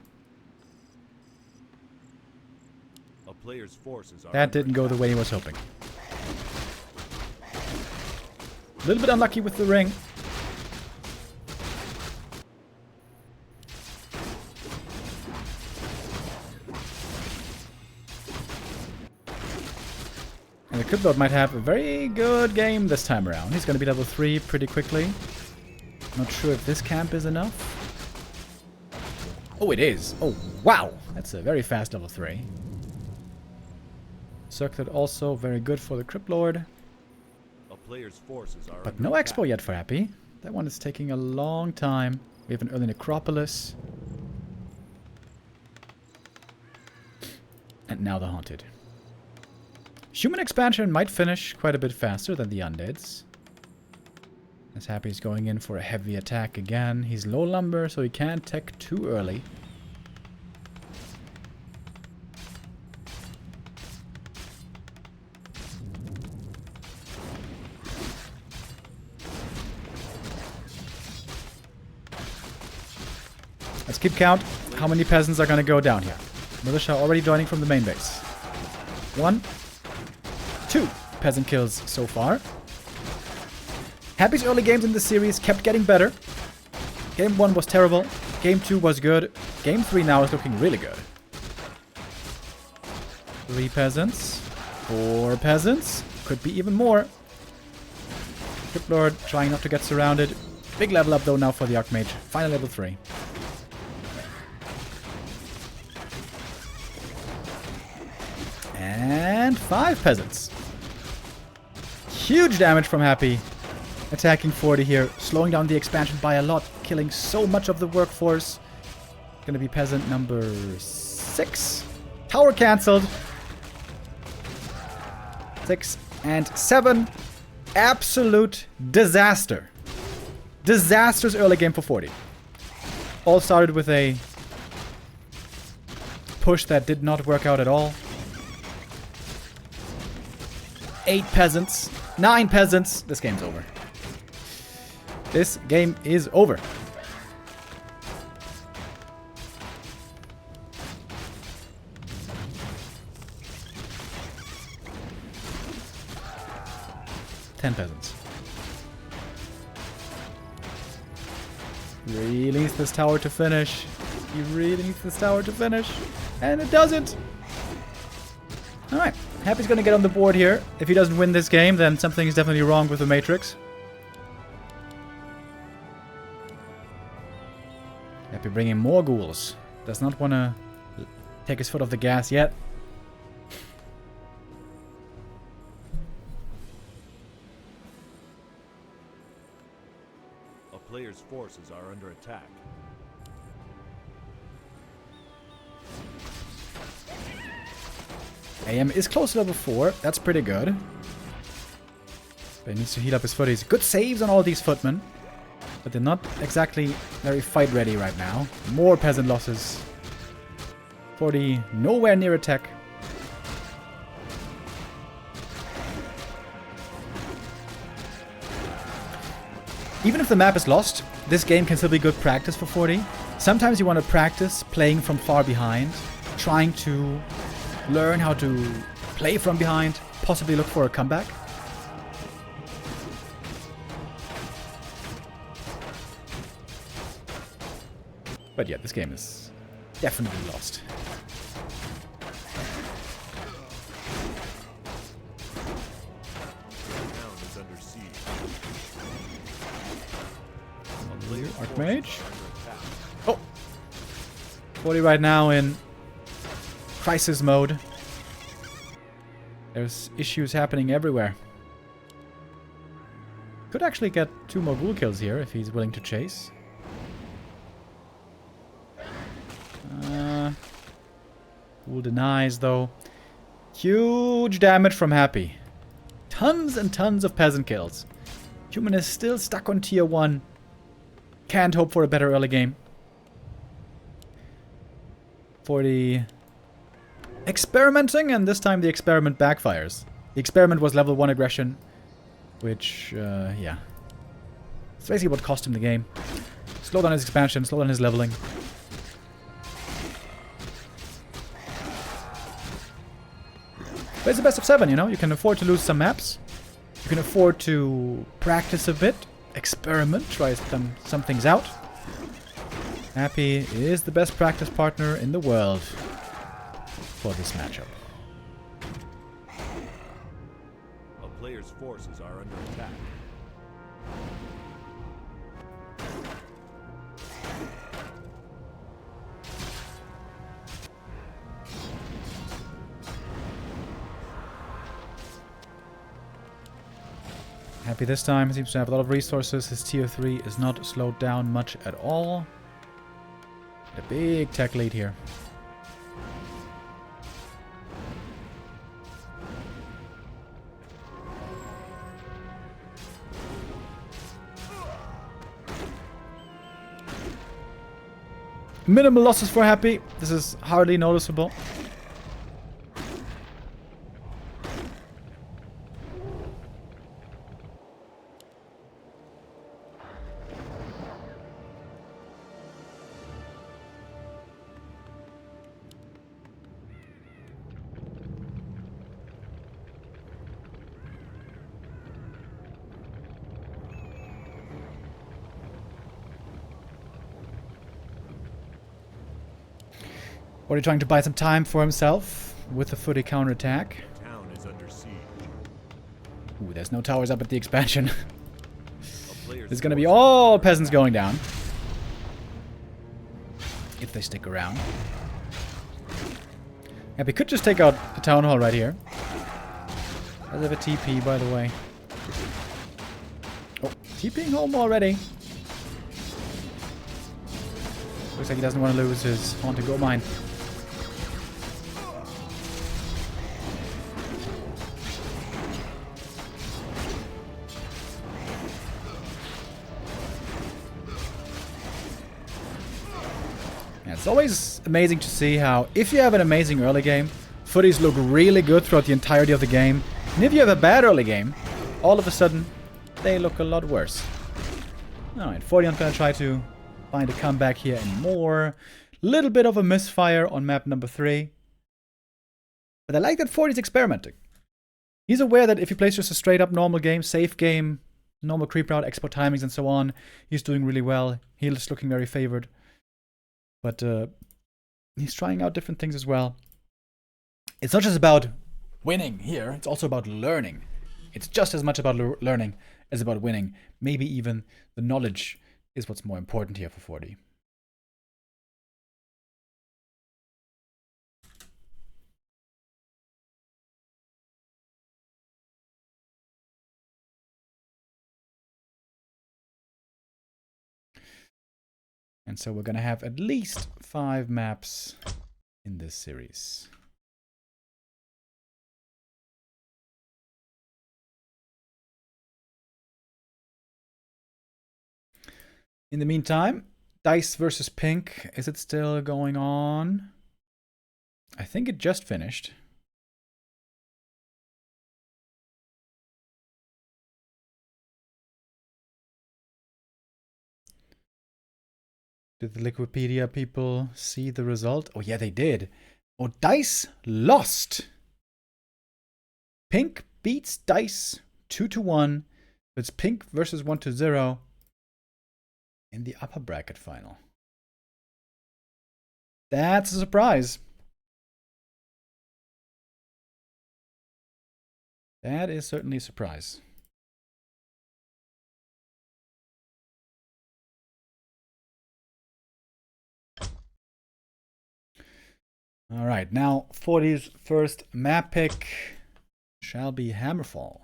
A player's forces are That didn't go the way he was hoping. A little bit unlucky with the ring. And the Cryptlord might have a very good game this time around. He's going to be level 3 pretty quickly. Not sure if this camp is enough. Oh, it is. Oh, wow. That's a very fast level 3. Circlet also very good for the Cryptlord. A player's forces are But no expo yet for Happy. That one is taking a long time. We have an early Necropolis. And now the Haunted. Human expansion might finish quite a bit faster than the Undeads. As Happy's going in for a heavy attack again. He's low lumber, so he can't tech too early. Let's keep count how many peasants are going to go down here. Militia already joining from the main base. 1, 2 peasant kills so far. Happy's early games in the series kept getting better. Game 1 was terrible. Game 2 was good. Game 3 now is looking really good. 3 peasants. 4 peasants. Could be even more. Cryptlord trying not to get surrounded. Big level up though now for the Archmage. Final level 3. And 5 peasants. Huge damage from Happy. Attacking 40 here, slowing down the expansion by a lot, killing so much of the workforce. Gonna be peasant number 6. Tower cancelled. 6 and 7. Absolute disaster. Disastrous early game for 40. All started with a push that did not work out at all. 8 peasants. 9 peasants. This game's over. This game is over. Ten peasants. Really needs this tower to finish. He really needs this tower to finish. And it doesn't. Alright. Happy's gonna get on the board here. If he doesn't win this game, then something is definitely wrong with the Matrix. Happy bringing more ghouls. Does not want to take his foot off the gas yet. A player's forces are under attack. AM is close to level 4. That's pretty good. But he needs to heal up his footies. Good saves on all these footmen. But they're not exactly very fight ready right now. More peasant losses. 40 nowhere near attack. Even if the map is lost, this game can still be good practice for 40. Sometimes you want to practice playing from far behind, trying to learn how to play from behind, possibly look for a comeback. But yeah, this game is definitely lost. Archmage. Oh! 40 right now in crisis mode. There's issues happening everywhere. Could actually get 2 more ghoul kills here if he's willing to chase. Ghoul denies though. Huge damage from Happy. Tons and tons of peasant kills. Human is still stuck on tier 1. Can't hope for a better early game. 40. Experimenting, and this time the experiment backfires. The experiment was level 1 aggression. Which, yeah. It's basically what cost him the game. Slow down his expansion, slow down his leveling. But it's the best of 7, you know? You can afford to lose some maps. You can afford to practice a bit. Experiment, try some things out. Happy is the best practice partner in the world for this matchup. A player's forces are under attack. Happy this time, seems to have a lot of resources. His tier 3 is not slowed down much at all. A big tech lead here. Minimal losses for Happy. This is hardly noticeable. Or he trying to buy some time for himself with the footy counterattack. Town is under siege. Ooh, there's no towers up at the expansion. Player's There's gonna be all peasants going down. If they stick around. Yeah, we could just take out the town hall right here. Does have a TP, by the way. Oh, TPing home already. Looks like he doesn't want to lose his haunted gold mine. It's always amazing to see how, if you have an amazing early game, footies look really good throughout the entirety of the game. And if you have a bad early game, all of a sudden, they look a lot worse. Alright, 40's gonna try to find a comeback here and more. Little bit of a misfire on map number 3. But I like that 40's experimenting. He's aware that if he plays just a straight up normal game, safe game, normal creep route, export timings and so on, he's doing really well. He's looking very favored. But he's trying out different things as well. It's not just about winning here, it's also about learning. It's just as much about learning as about winning. Maybe even the knowledge is what's more important here for 40. And so we're going to have at least 5 maps in this series. In the meantime, Dice versus Pink, is it still going on? I think it just finished. Did the Liquipedia people see the result? Oh yeah, they did. Oh, Dice lost. Pink beats Dice 2-1. It's Pink versus 1-0 in the upper bracket final. That's a surprise. That is certainly a surprise. All right, now 40's first map pick shall be Hammerfall.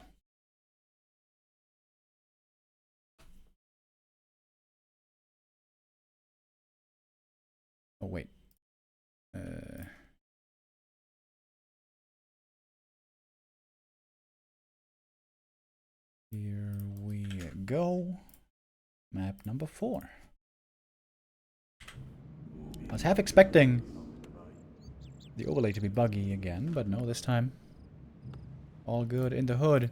Oh, wait. Here we go. Map number 4. I was half expecting the overlay to be buggy again, but no, this time all good in the hood.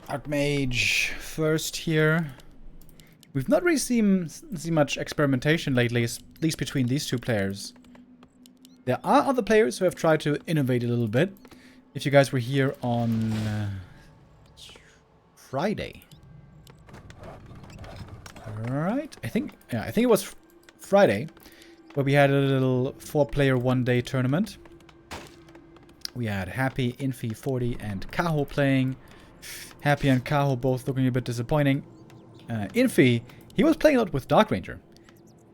Archmage first here. We've not really seen much experimentation lately, at least between these two players. There are other players who have tried to innovate a little bit. If you guys were here on Friday. Right? I think it was Friday, where we had a little 4-player 1-day tournament. We had Happy, Infi, 40, and Kaho playing. Happy and Kaho both looking a bit disappointing. Infi, he was playing a lot with Dark Ranger.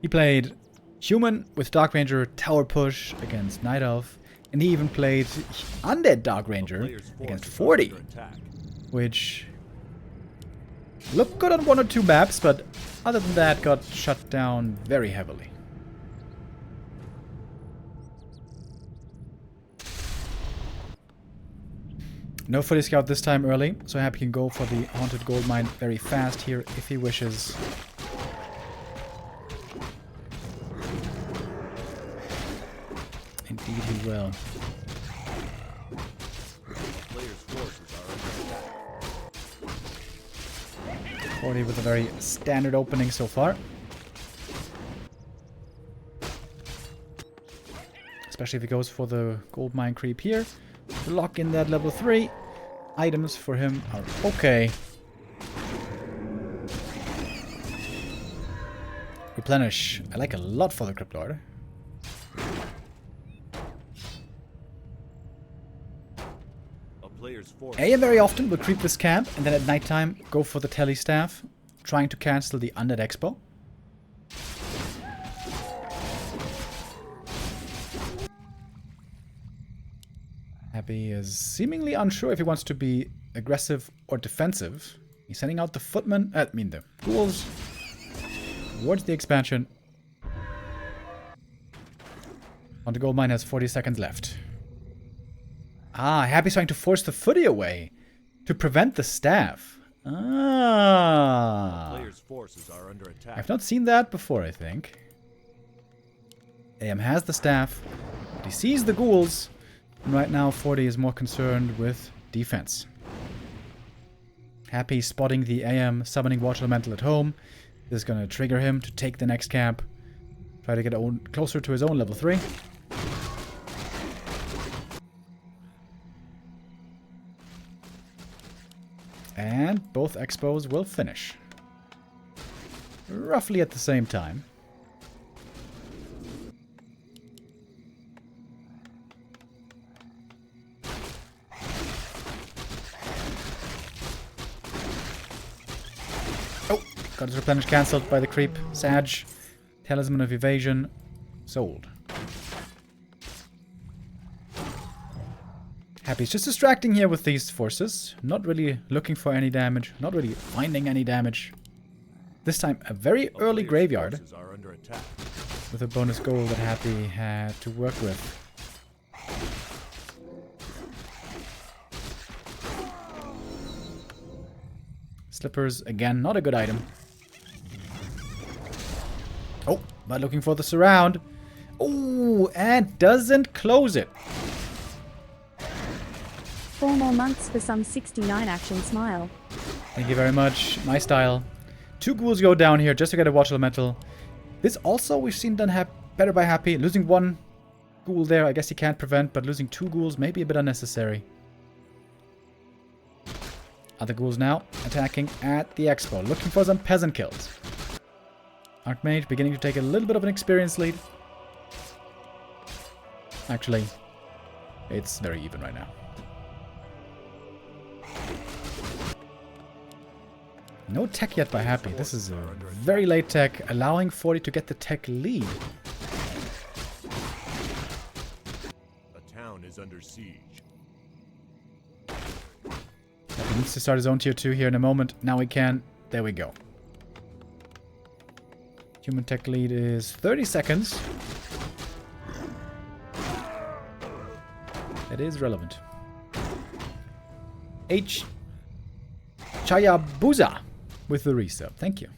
He played Human with Dark Ranger Tower Push against Night Elf. And he even played Undead Dark Ranger against 40. Which looked good on 1 or 2 maps, but other than that got shut down very heavily. No Footy Scout this time early, so Happy can go for the Haunted Gold Mine very fast here if he wishes. Indeed he will. 40 with a very standard opening so far. Especially if he goes for the gold mine creep here. To lock in that level 3. Items for him are okay. Replenish. I like a lot for the Crypt Lord. AM very often will creep this camp and then at nighttime go for the Telly Staff, trying to cancel the Undead Expo. Happy is seemingly unsure if he wants to be aggressive or defensive. He's sending out the footmen, the ghouls towards the expansion. On the gold mine has 40 seconds left. Ah, Happy's trying to force the footy away to prevent the staff. Ah. Player's forces are under attack. I've not seen that before, I think. AM has the staff, but he sees the ghouls. And right now, 40 is more concerned with defense. Happy spotting the AM summoning Water Elemental at home. This is going to trigger him to take the next camp. Try to get closer to his own level 3. And both expos will finish. Roughly at the same time. Oh, got his replenish cancelled by the creep. Sag. Talisman of Evasion. Sold. Happy's just distracting here with these forces. Not really looking for any damage. Not really finding any damage. This time a very early graveyard. With a bonus goal that Happy had to work with. Slippers, again, not a good item. Oh, but looking for the surround. Oh, and doesn't close it. 4 more months for some 69 action, smile. Thank you very much. My style. 2 ghouls go down here just to get a watch elemental. This also we've seen done better by Happy. Losing 1 ghoul there, I guess he can't prevent, but losing 2 ghouls may be a bit unnecessary. Other ghouls now attacking at the expo, looking for some peasant kills. Archmage beginning to take a little bit of an experience lead. Actually, it's very even right now. No tech yet by Happy. This is a very late tech, allowing 40 to get the tech lead. A town is under siege. He needs to start his own tier 2 here in a moment. Now he can. There we go. Human tech lead is 30 seconds. That is relevant. H. Chayabusa with the resub. Thank you.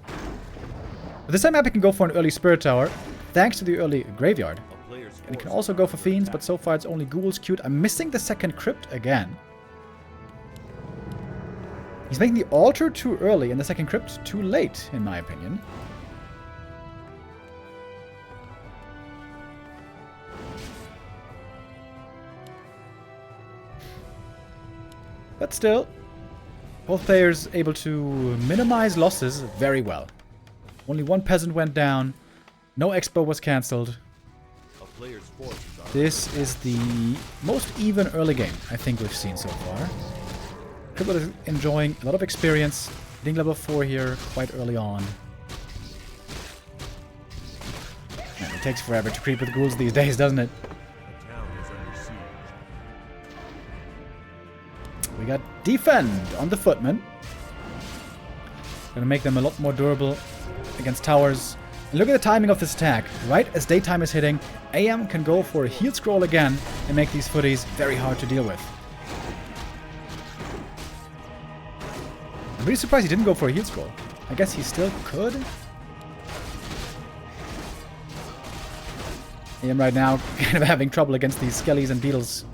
But this time Happy can go for an early Spirit Tower, thanks to the early Graveyard. And he can also go for Fiends, but so far it's only Ghouls queued. I'm missing the second Crypt again. He's making the Altar too early and the second Crypt too late, in my opinion. But still, both players able to minimize losses very well. Only 1 peasant went down. No expo was cancelled. This is the most even early game I think we've seen so far. Cripple is enjoying a lot of experience. Hitting level 4 here quite early on. Man, it takes forever to creep with ghouls these days, doesn't it? We got Defend on the Footman. Gonna make them a lot more durable against towers. And look at the timing of this attack. Right as daytime is hitting, AM can go for a heal scroll again and make these footies very hard to deal with. I'm really surprised he didn't go for a heal scroll. I guess he still could. AM right now kind of having trouble against these skellies and beetles.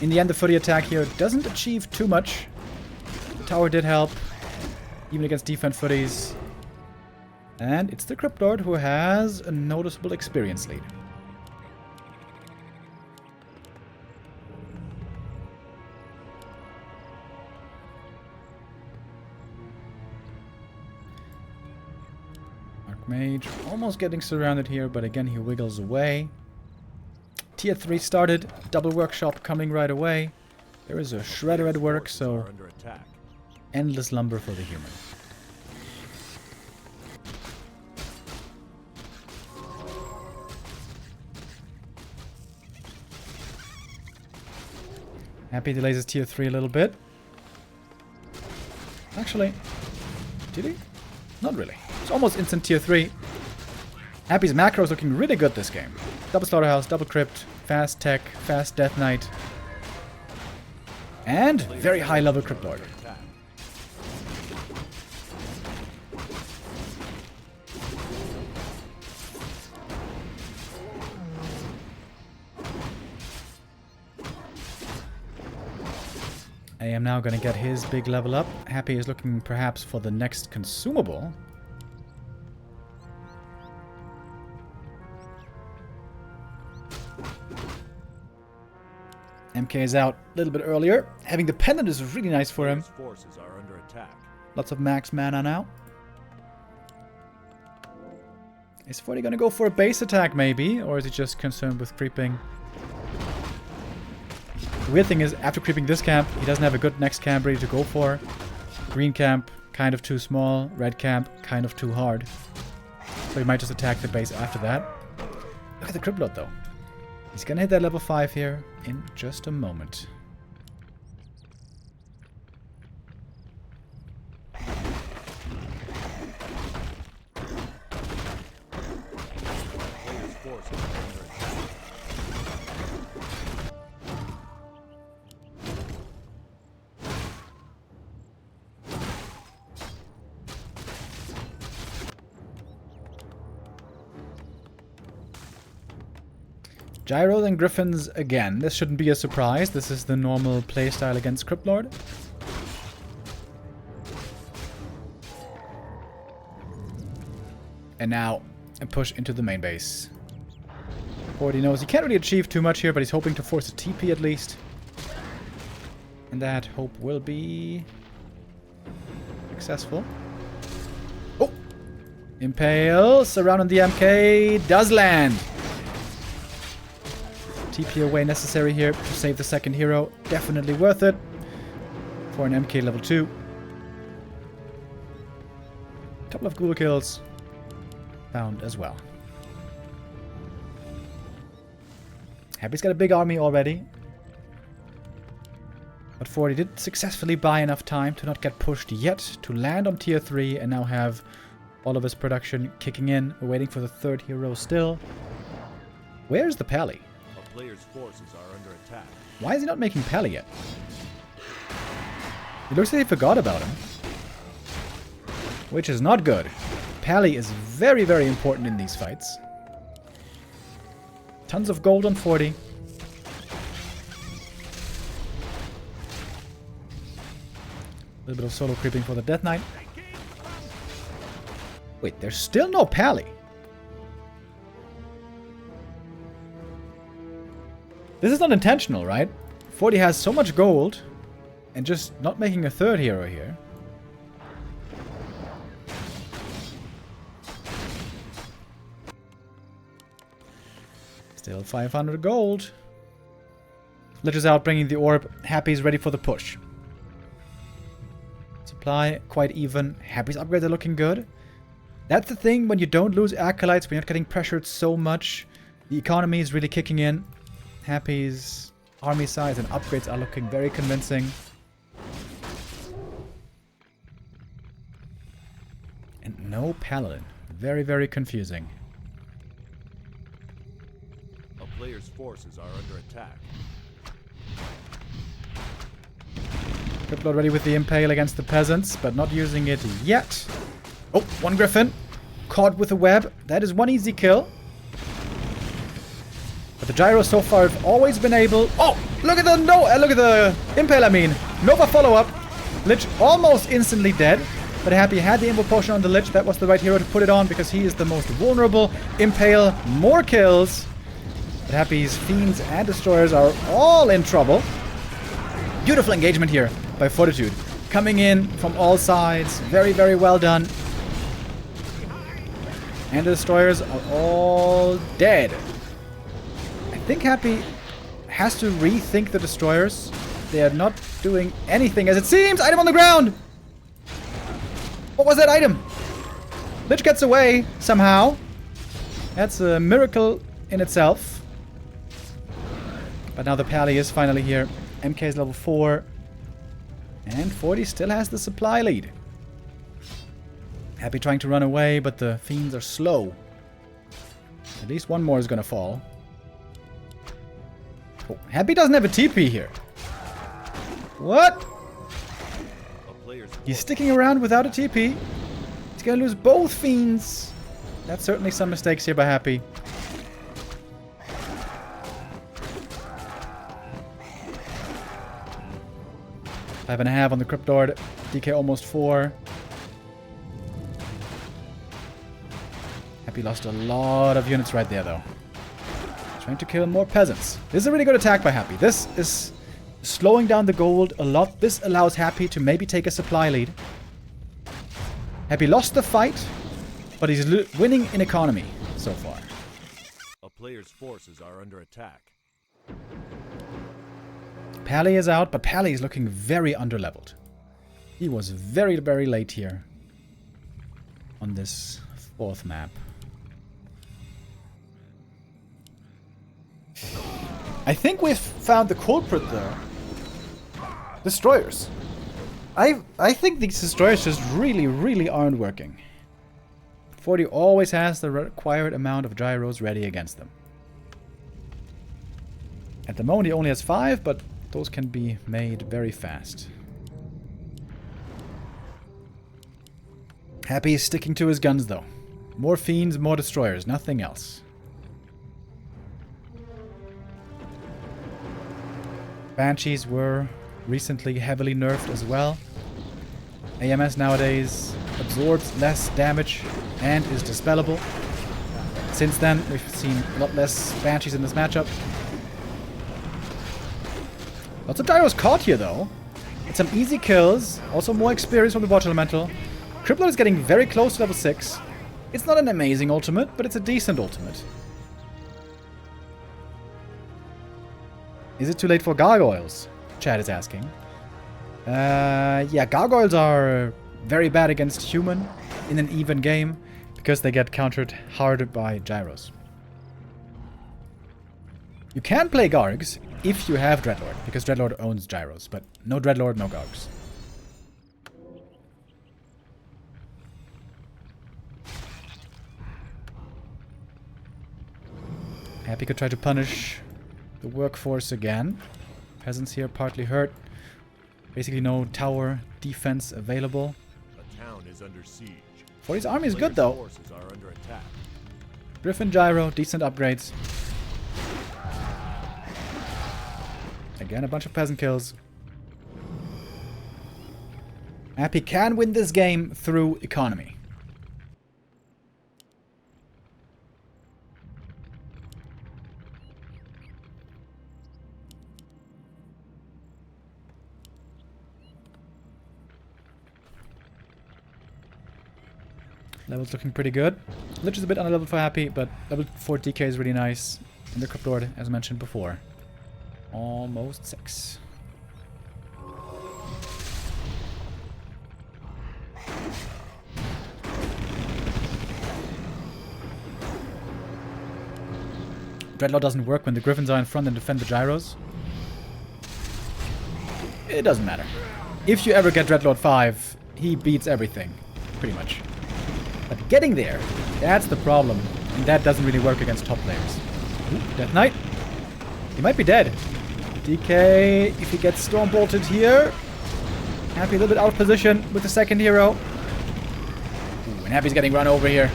In the end, the footy attack here doesn't achieve too much. The tower did help, even against defense footies. And it's the Crypt Lord who has a noticeable experience lead. Archmage almost getting surrounded here, but again he wiggles away. Tier 3 started, double workshop coming right away. There is a shredder at work, so endless lumber for the human. Happy delays his tier 3 a little bit. Actually, did he? Not really. It's almost instant tier 3. Happy's macro is looking really good this game. Double Slaughterhouse, double Crypt, fast tech, fast Death Knight. And very high level Crypt Lord. I am now going to get his big level up. Happy is looking perhaps for the next consumable. MK is out a little bit earlier. Having the pendant is really nice for him. Forces are under attack. Lots of max mana now. Is 40 going to go for a base attack maybe? Or is he just concerned with creeping? The weird thing is, after creeping this camp, he doesn't have a good next camp ready to go for. Green camp, kind of too small. Red camp, kind of too hard. So he might just attack the base after that. Look at the Crypt Lord though. He's gonna hit that level 5 here in just a moment. Gyros and Griffins again. This shouldn't be a surprise. This is the normal playstyle against Cryptlord. And now a push into the main base. Forty knows he can't really achieve too much here, but he's hoping to force a TP at least. And that hope will be successful. Oh! Impale, surrounding the MK, does land. TP away necessary here to save the second hero. Definitely worth it for an MK level 2. Couple of Ghoul kills found as well. Happy's got a big army already. But 40 did successfully buy enough time to not get pushed yet, to land on tier 3 and now have all of his production kicking in. We're waiting for the third hero still. Where's the Pally? A player's forces are under attack. Why is he not making Pally yet? It looks like he forgot about him. Which is not good. Pally is very, very important in these fights. Tons of gold on 40. A little bit of solo creeping for the Death Knight. Wait, there's still no Pally. This is not intentional, right? 40 has so much gold and just not making a third hero here. Still 500 gold. Lich is out bringing the orb. Happy's ready for the push. Supply quite even. Happy's upgrades are looking good. That's the thing when you don't lose acolytes, when you're not getting pressured so much. The economy is really kicking in. Happy's army size and upgrades are looking very convincing. And no Paladin. Very, very confusing. A player's forces are under attack. Cryptlord ready with the Impale against the peasants, but not using it yet. Oh, one Griffin. Caught with a web. That is one easy kill. But the Gyros so far have always been able... Oh! Look at the... look at the Impale, I mean. Nova follow-up. Lich almost instantly dead. But Happy had the Imbo Potion on the Lich. That was the right hero to put it on because he is the most vulnerable. Impale, more kills. But Happy's Fiends and Destroyers are all in trouble. Beautiful engagement here by Fortitude. Coming in from all sides. Very, very well done. And the Destroyers are all dead. I think Happy has to rethink the Destroyers. They are not doing anything as it seems. Item on the ground! What was that item? Lich gets away somehow. That's a miracle in itself. But now the Pally is finally here. MK is level 4. And 40 still has the supply lead. Happy trying to run away, but the Fiends are slow. At least one more is gonna fall. Oh, Happy doesn't have a TP here. What? He's sticking around without a TP. He's gonna lose both Fiends. That's certainly some mistakes here by Happy. Five and a half on the Cryptlord. DK almost 4. Happy lost a lot of units right there, though. Trying to kill more peasants. This is a really good attack by Happy. This is slowing down the gold a lot. This allows Happy to maybe take a supply lead. Happy lost the fight, but he's winning in economy so far. A player's forces are under attack. Pally is out, but Pally is looking very underleveled. He was very, very late here on this 4th map. I think we've found the culprit there. Destroyers. I think these Destroyers just really, really aren't working. 40 always has the required amount of gyros ready against them. At the moment he only has 5, but those can be made very fast. Happy is sticking to his guns though. More Fiends, more Destroyers, nothing else. Banshees were recently heavily nerfed as well. AMS nowadays absorbs less damage and is dispellable. Since then, we've seen a lot less Banshees in this matchup. Lots of gyros caught here, though. It's some easy kills. Also more experience from the Water Elemental. Crippler is getting very close to level 6. It's not an amazing ultimate, but it's a decent ultimate. Is it too late for gargoyles? Chad is asking. Yeah, gargoyles are very bad against human in an even game because they get countered harder by gyros. You can play gargs if you have Dreadlord, because Dreadlord owns gyros, but no Dreadlord, no gargs. Happy could try to punish the workforce again. Peasants here partly hurt. Basically no tower defense available. A town is under siege. 40's army is good though. Forces are under attack. Griffin gyro, decent upgrades. Again, a bunch of peasant kills. Happy can win this game through economy. Level's looking pretty good. Lich is a bit underleveled for Happy, but level 4 DK is really nice. And the Crypt Lord, as mentioned before. Almost 6. Dreadlord doesn't work when the Griffins are in front and defend the gyros. It doesn't matter. If you ever get Dreadlord 5, he beats everything. Pretty much. But getting there, that's the problem. And that doesn't really work against top players. Ooh, Death Knight. He might be dead. DK, if he gets storm bolted here. Happy a little bit out of position with the second hero. Ooh, and Happy's getting run over here.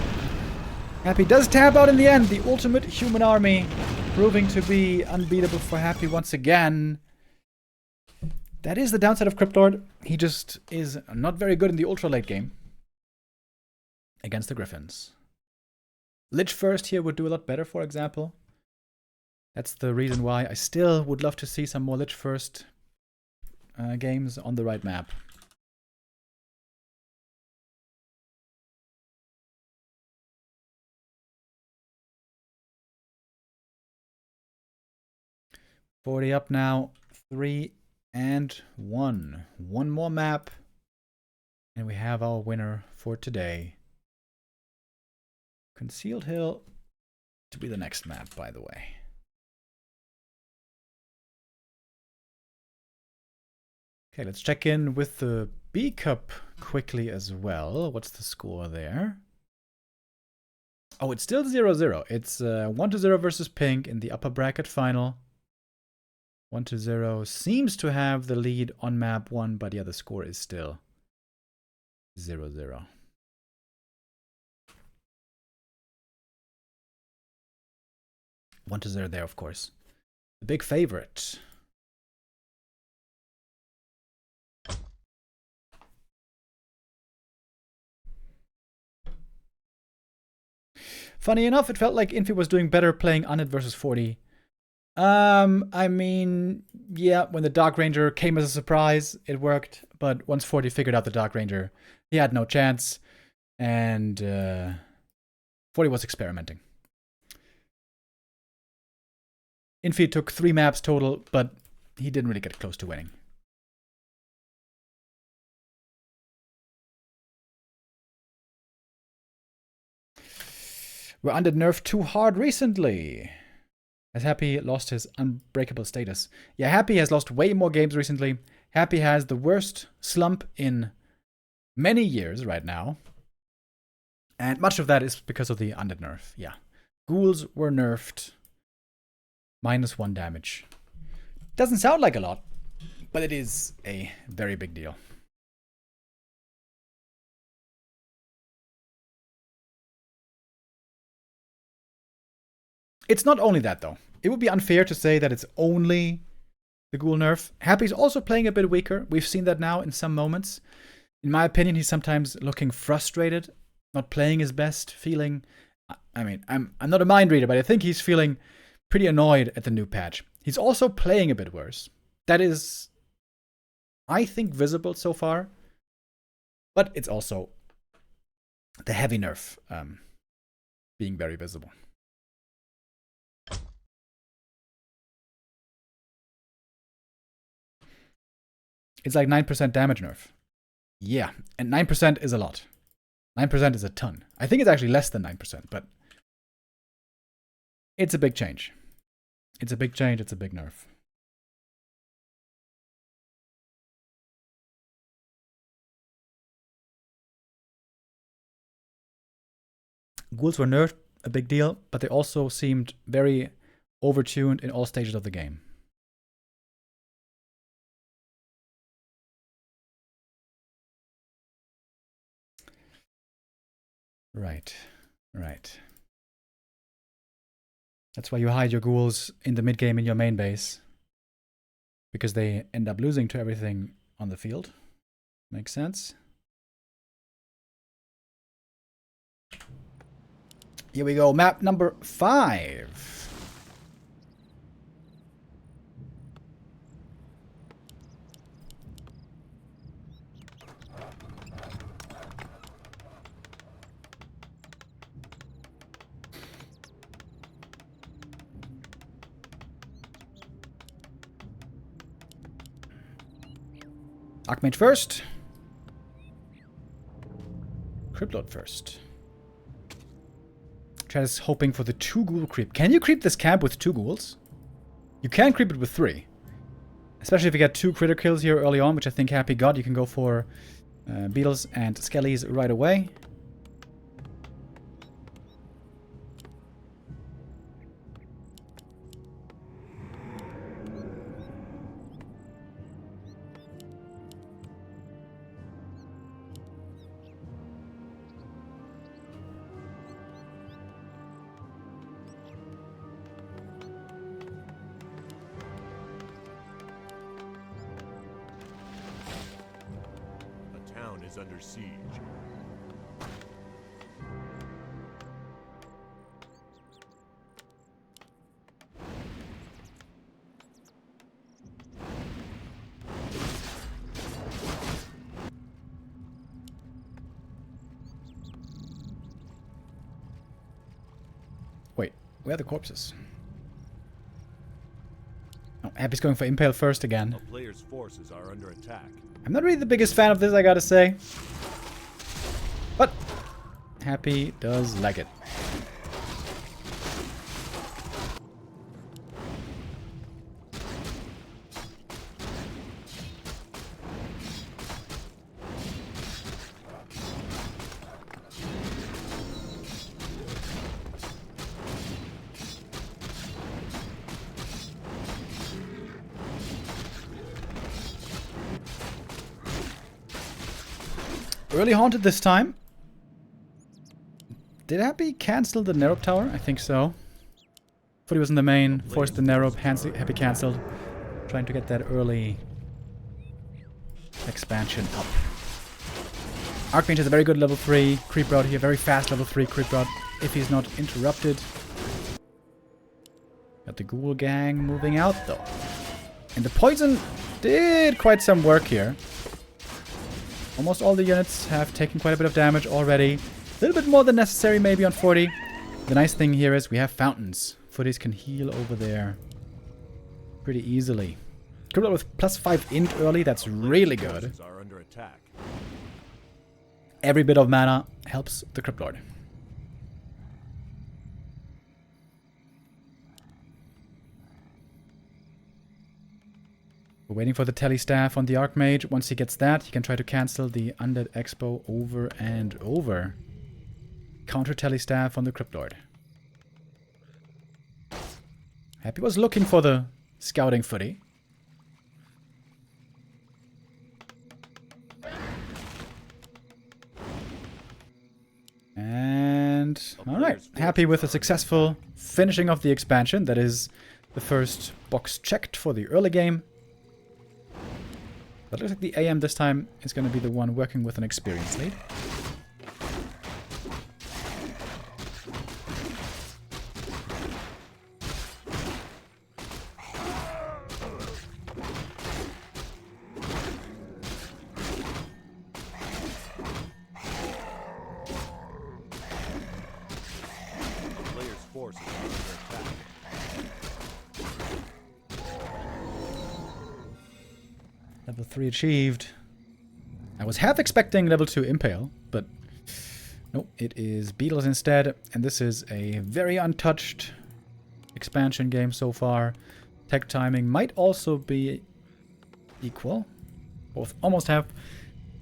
Happy does tap out in the end. The ultimate human army proving to be unbeatable for Happy once again. That is the downside of Cryptlord. He just is not very good in the ultra late game against the Griffins. Lich first here would do a lot better, for example. That's the reason why I still would love to see some more Lich first games on the right map. $40 up now. 3 and 1. One more map. And we have our winner for today. Concealed Hill to be the next map, by the way. Okay, let's check in with the B Cup quickly as well. What's the score there? Oh, it's still 0-0. It's 1-0 versus Pink in the upper bracket final. 1-0 seems to have the lead on map 1, but yeah, the score is still 0-0. 1-0 there, of course. The big favorite. Funny enough, it felt like Infi was doing better playing Undead versus 40. I mean, yeah, when the Dark Ranger came as a surprise, it worked. But once 40 figured out the Dark Ranger, he had no chance. And 40 was experimenting. Infi took 3 maps total, but he didn't really get close to winning. Were Undead nerfed too hard recently? Has Happy lost his unbreakable status? Yeah, Happy has lost way more games recently. Happy has the worst slump in many years right now. And much of that is because of the Undead nerf. Yeah. Ghouls were nerfed. -1 damage. Doesn't sound like a lot, but it is a very big deal. It's not only that, though. It would be unfair to say that it's only the Ghoul nerf. Happy's also playing a bit weaker. We've seen that now in some moments. In my opinion, he's sometimes looking frustrated, not playing his best, feeling... I mean, I'm not a mind reader, but I think he's feeling pretty annoyed at the new patch. He's also playing a bit worse. That is, I think, visible so far. But it's also the heavy nerf being very visible. It's like 9% damage nerf. Yeah, and 9% is a lot. 9% is a ton. I think it's actually less than 9%, but it's a big change. It's a big change, it's a big nerf. Ghouls were nerfed, a big deal, but they also seemed very overtuned in all stages of the game. Right, right. That's why you hide your ghouls in the mid game in your main base. Because they end up losing to everything on the field. Makes sense. Here we go, map number 5. Archmage first. Cryptlord first. Chad is hoping for the 2 ghoul creep. Can you creep this camp with 2 ghouls? You can creep it with 3. Especially if you get 2 critter kills here early on, which I think Happy got. You can go for beetles and skellies right away. Is under siege. Wait, where are the corpses? Oh, Happy's going for Impale first again. A player's forces are under attack. I'm not really the biggest fan of this, I gotta say. But Happy does like it. Early haunted this time. Did Happy cancel the Nerop tower? I think so. Footy was in the main, forced the Nerop, Happy cancelled. Trying to get that early expansion up. Archmage has a very good level 3 creep route here, very fast level 3 creep route, if he's not interrupted. Got the Ghoul gang moving out though. And the poison did quite some work here. Almost all the units have taken quite a bit of damage already. A little bit more than necessary maybe on 40. The nice thing here is we have fountains. Footies can heal over there pretty easily. Cryptlord with +5 int early, that's really good. Every bit of mana helps the Cryptlord. We're waiting for the Telestaff on the Archmage. Once he gets that, he can try to cancel the Undead Expo over and over. Counter Telestaff on the Cryptlord. Happy was looking for the scouting footy. And alright, Happy with a successful finishing of the expansion. That is the first box checked for the early game. But it looks like the AM this time is going to be the one working with an experience lead. Level 3 achieved. I was half expecting level 2 Impale, but no, it is Beetles instead. And this is a very untouched expansion game so far. Tech timing might also be equal. Both almost have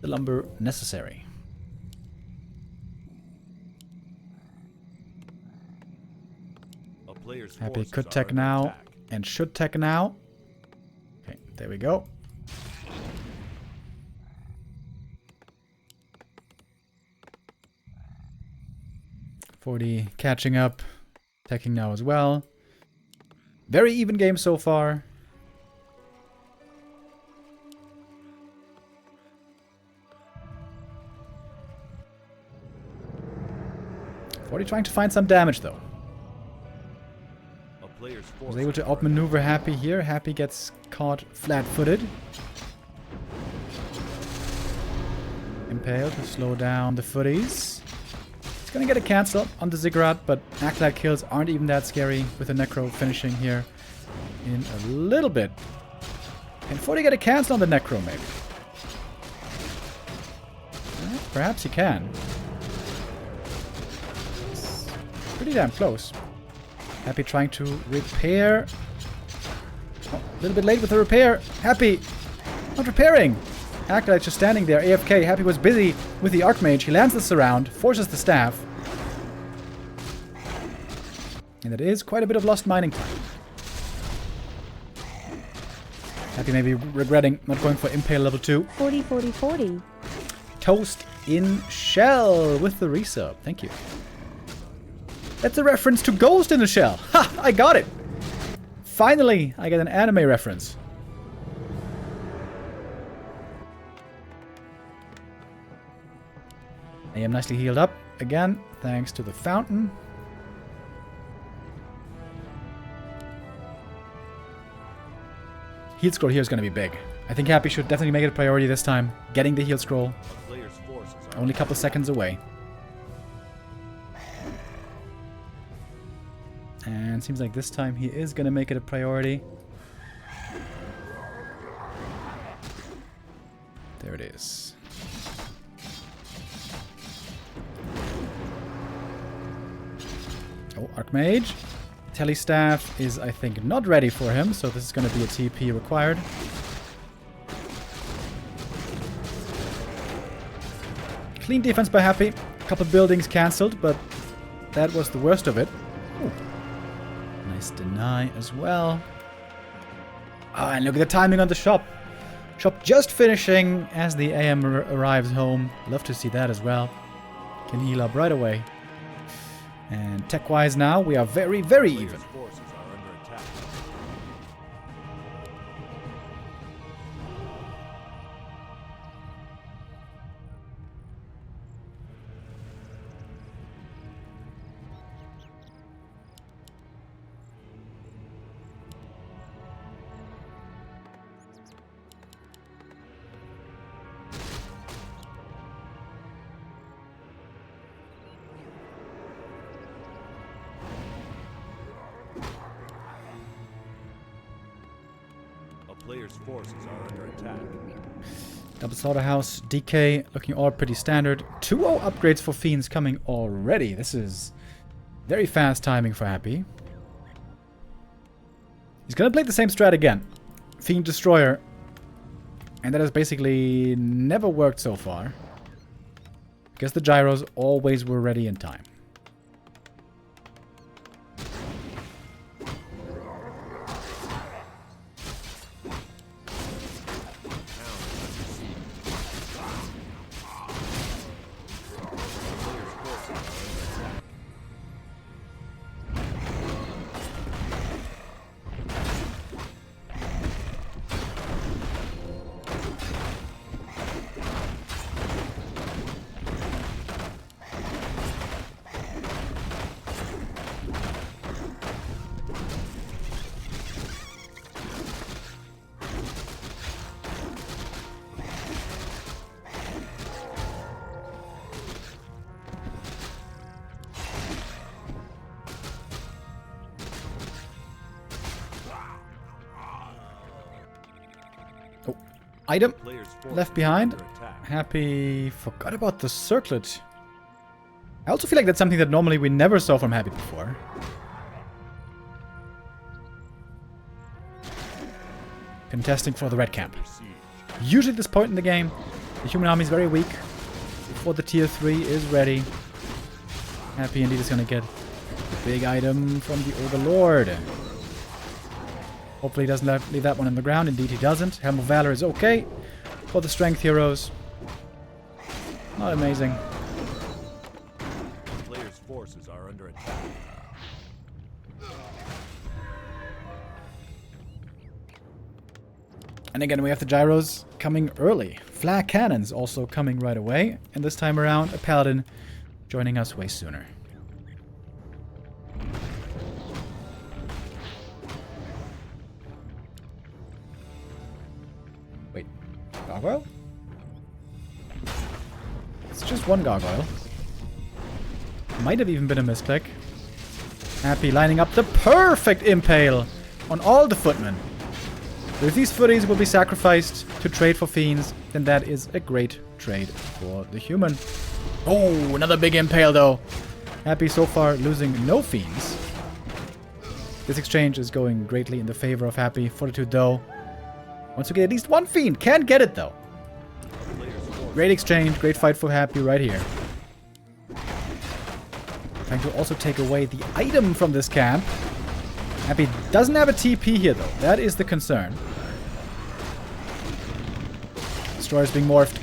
the lumber necessary. Happy could tech now and should tech now. Okay, there we go. 40 catching up, teching now as well. Very even game so far. Forty trying to find some damage though. Was able to outmaneuver Happy here. Happy gets caught flat-footed. Impale to slow down the footies. He's gonna get a cancel on the Ziggurat, but Acolyte kills aren't even that scary with the Necro finishing here in a little bit. Can 40 get a cancel on the Necro maybe? Well, perhaps he can. It's pretty damn close. Happy trying to repair. Oh, a little bit late with the repair. Happy not repairing. Acolyte just standing there, AFK. Happy was busy with the Archmage. He lands the surround, forces the staff. And it is quite a bit of lost mining time. Happy maybe regretting not going for Impale level 2. 40, 40, 40. Toast in Shell with the resub. Thank you. That's a reference to Ghost in the Shell. Ha! I got it! Finally, I get an anime reference. I am nicely healed up again, thanks to the fountain. Heal scroll here is going to be big. I think Happy should definitely make it a priority this time. Getting the heal scroll. Only a couple seconds away. And seems like this time he is going to make it a priority. There it is. Oh, Archmage. Telestaff is, I think, not ready for him, so this is going to be a TP required. Clean defense by Happy. A couple buildings cancelled, but that was the worst of it. Ooh. Nice deny as well. Oh, and look at the timing on the shop. Shop just finishing as the AM arrives home. Love to see that as well. Can heal up right away. And tech-wise now, we are very, very even. Players' forces are under attack. Double Slaughterhouse, DK, looking all pretty standard. 2-0 upgrades for Fiends coming already. This is very fast timing for Happy. He's gonna play the same strat again. Fiend Destroyer. And that has basically never worked so far. Because the gyros always were ready in time. item Player's force left is behind. under attack. Happy forgot about the circlet. I also feel like that's something that normally we never saw from Happy before. Contesting for the red camp. Under siege. Usually at this point in the game, the human army is very weak. Before the tier 3 is ready. Happy indeed is going to get the big item from the Overlord. Hopefully he doesn't leave that one on the ground. Indeed he doesn't. Helm of Valor is okay for the strength heroes. Not amazing. Player's forces are under attack. And again, we have the gyros coming early. Flag cannons also coming right away. And this time around, a paladin joining us way sooner. Wait, gargoyle? It's just one gargoyle. Might have even been a misclick. Happy lining up the perfect impale on all the footmen. If these footies will be sacrificed to trade for fiends, then that is a great trade for the human. Oh, another big impale though. Happy so far losing no fiends. This exchange is going greatly in the favor of Happy. Fortitude though wants to get at least one fiend. Can't get it though. Great exchange, great fight for Happy right here. Trying to also take away the item from this camp. Happy doesn't have a TP here, though. That is the concern. Destroyer's being morphed.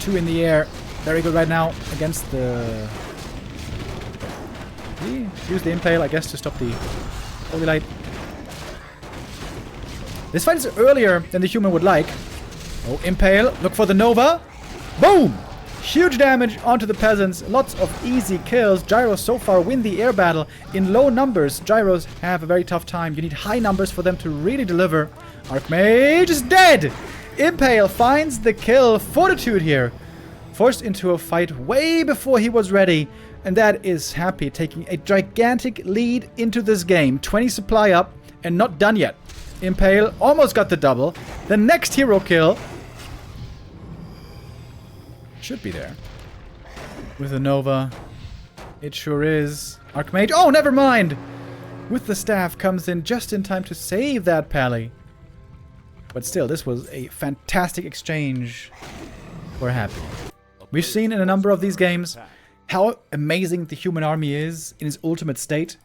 2 in the air. Very good right now against the... He used the impale, I guess, to stop the Holy Light. This fight is earlier than the human would like. Oh, impale. Look for the Nova. Boom! Huge damage onto the peasants. Lots of easy kills. Gyros so far win the air battle. In low numbers, Gyros have a very tough time. You need high numbers for them to really deliver. Archmage is dead! Impale finds the kill. Fortitude here. Forced into a fight way before he was ready. And that is Happy taking a gigantic lead into this game. 20 supply up and not done yet. Impale almost got the double. The next hero kill should be there. With the Nova. It sure is. Archmage. Oh, never mind! With the staff comes in just in time to save that pally. But still, this was a fantastic exchange for Happy. We've seen in a number of these games how amazing the human army is in its ultimate state.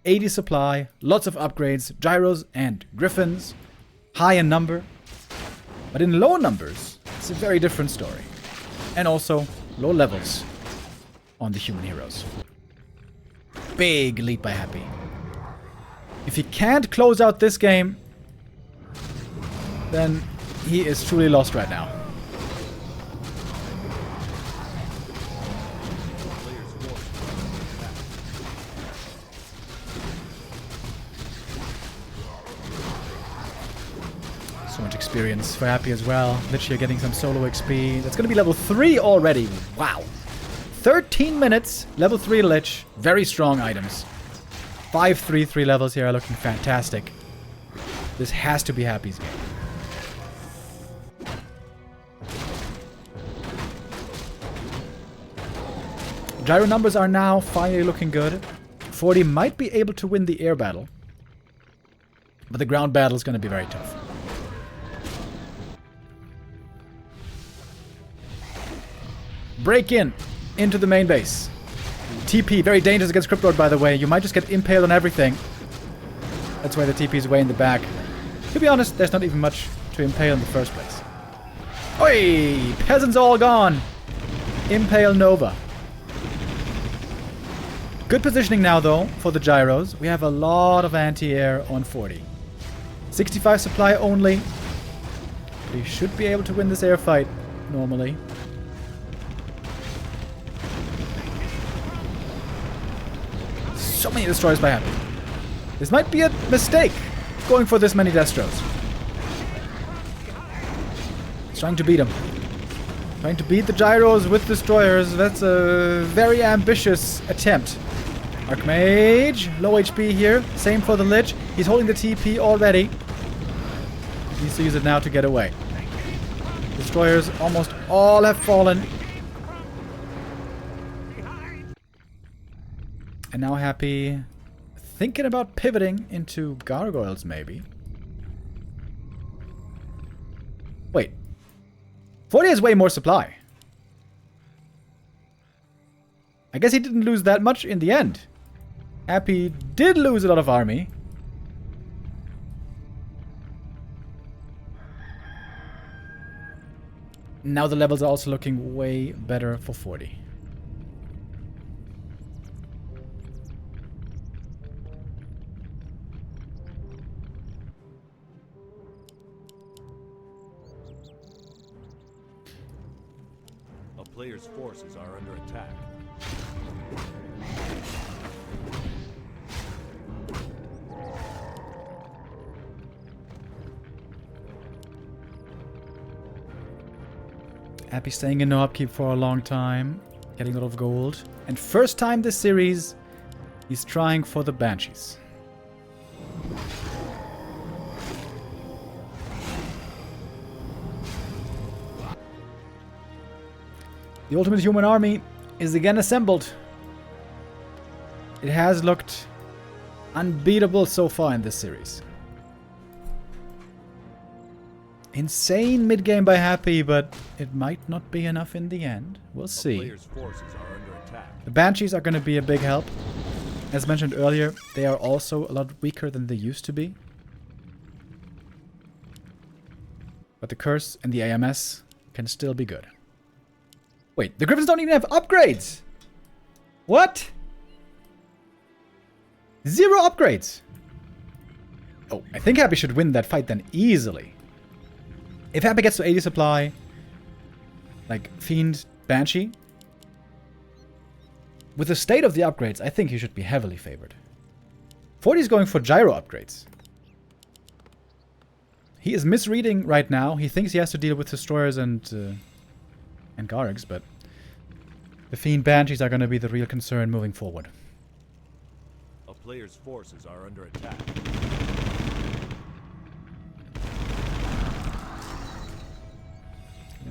80 supply, lots of upgrades, gyros and griffins. High in number. But in low numbers, it's a very different story. And also, low levels on the human heroes. Big lead by Happy. If he can't close out this game, then he is truly lost right now. So much experience for Happy as well. Literally getting some solo XP. That's going to be level 3 already. Wow. 13 minutes. Level 3 Lich. Very strong items. 5-3-3 levels here are looking fantastic. This has to be Happy's game. Gyro numbers are now finally looking good. 40 might be able to win the air battle. But the ground battle is going to be very tough. Break into the main base. TP, very dangerous against Cryptlord, by the way. You might just get impaled on everything. That's why the TP is way in the back. To be honest, there's not even much to impale in the first place. Oi! Peasants all gone! Impale Nova. Good positioning now, though, for the gyros. We have a lot of anti-air on 40. 65 supply only. We should be able to win this air fight, normally. So many destroyers by Happy. This might be a mistake, going for this many Destros. He's trying to beat him. Trying to beat the gyros with destroyers. That's a very ambitious attempt. Archmage, low HP here. Same for the Lich. He's holding the TP already. He needs to use it now to get away. destroyers almost all have fallen. And now Happy thinking about pivoting into gargoyles, maybe. Wait. 40 has way more supply. I guess he didn't lose that much in the end. Happy did lose a lot of army. Now the levels are also looking way better for 40. A player's forces are under attack. Happy staying in no upkeep for a long time, getting a lot of gold. And first time this series, he's trying for the Banshees. The Ultimate Human Army is again assembled. It has looked unbeatable so far in this series. Insane mid-game by Happy, but it might not be enough in the end. We'll see. Player's forces are under attack. The Banshees are going to be a big help. As mentioned earlier, they are also a lot weaker than they used to be. But the Curse and the AMS can still be good. Wait, the Griffins don't even have upgrades! What? 0 upgrades! Oh, I think Happy should win that fight then easily. If Happy gets to 80 supply, like Fiend, Banshee, with the state of the upgrades, I think he should be heavily favored. 40 is going for gyro upgrades. He is misreading right now. He thinks he has to deal with Destroyers and Garrigs, but the Fiend Banshees are going to be the real concern moving forward. A player's forces are under attack.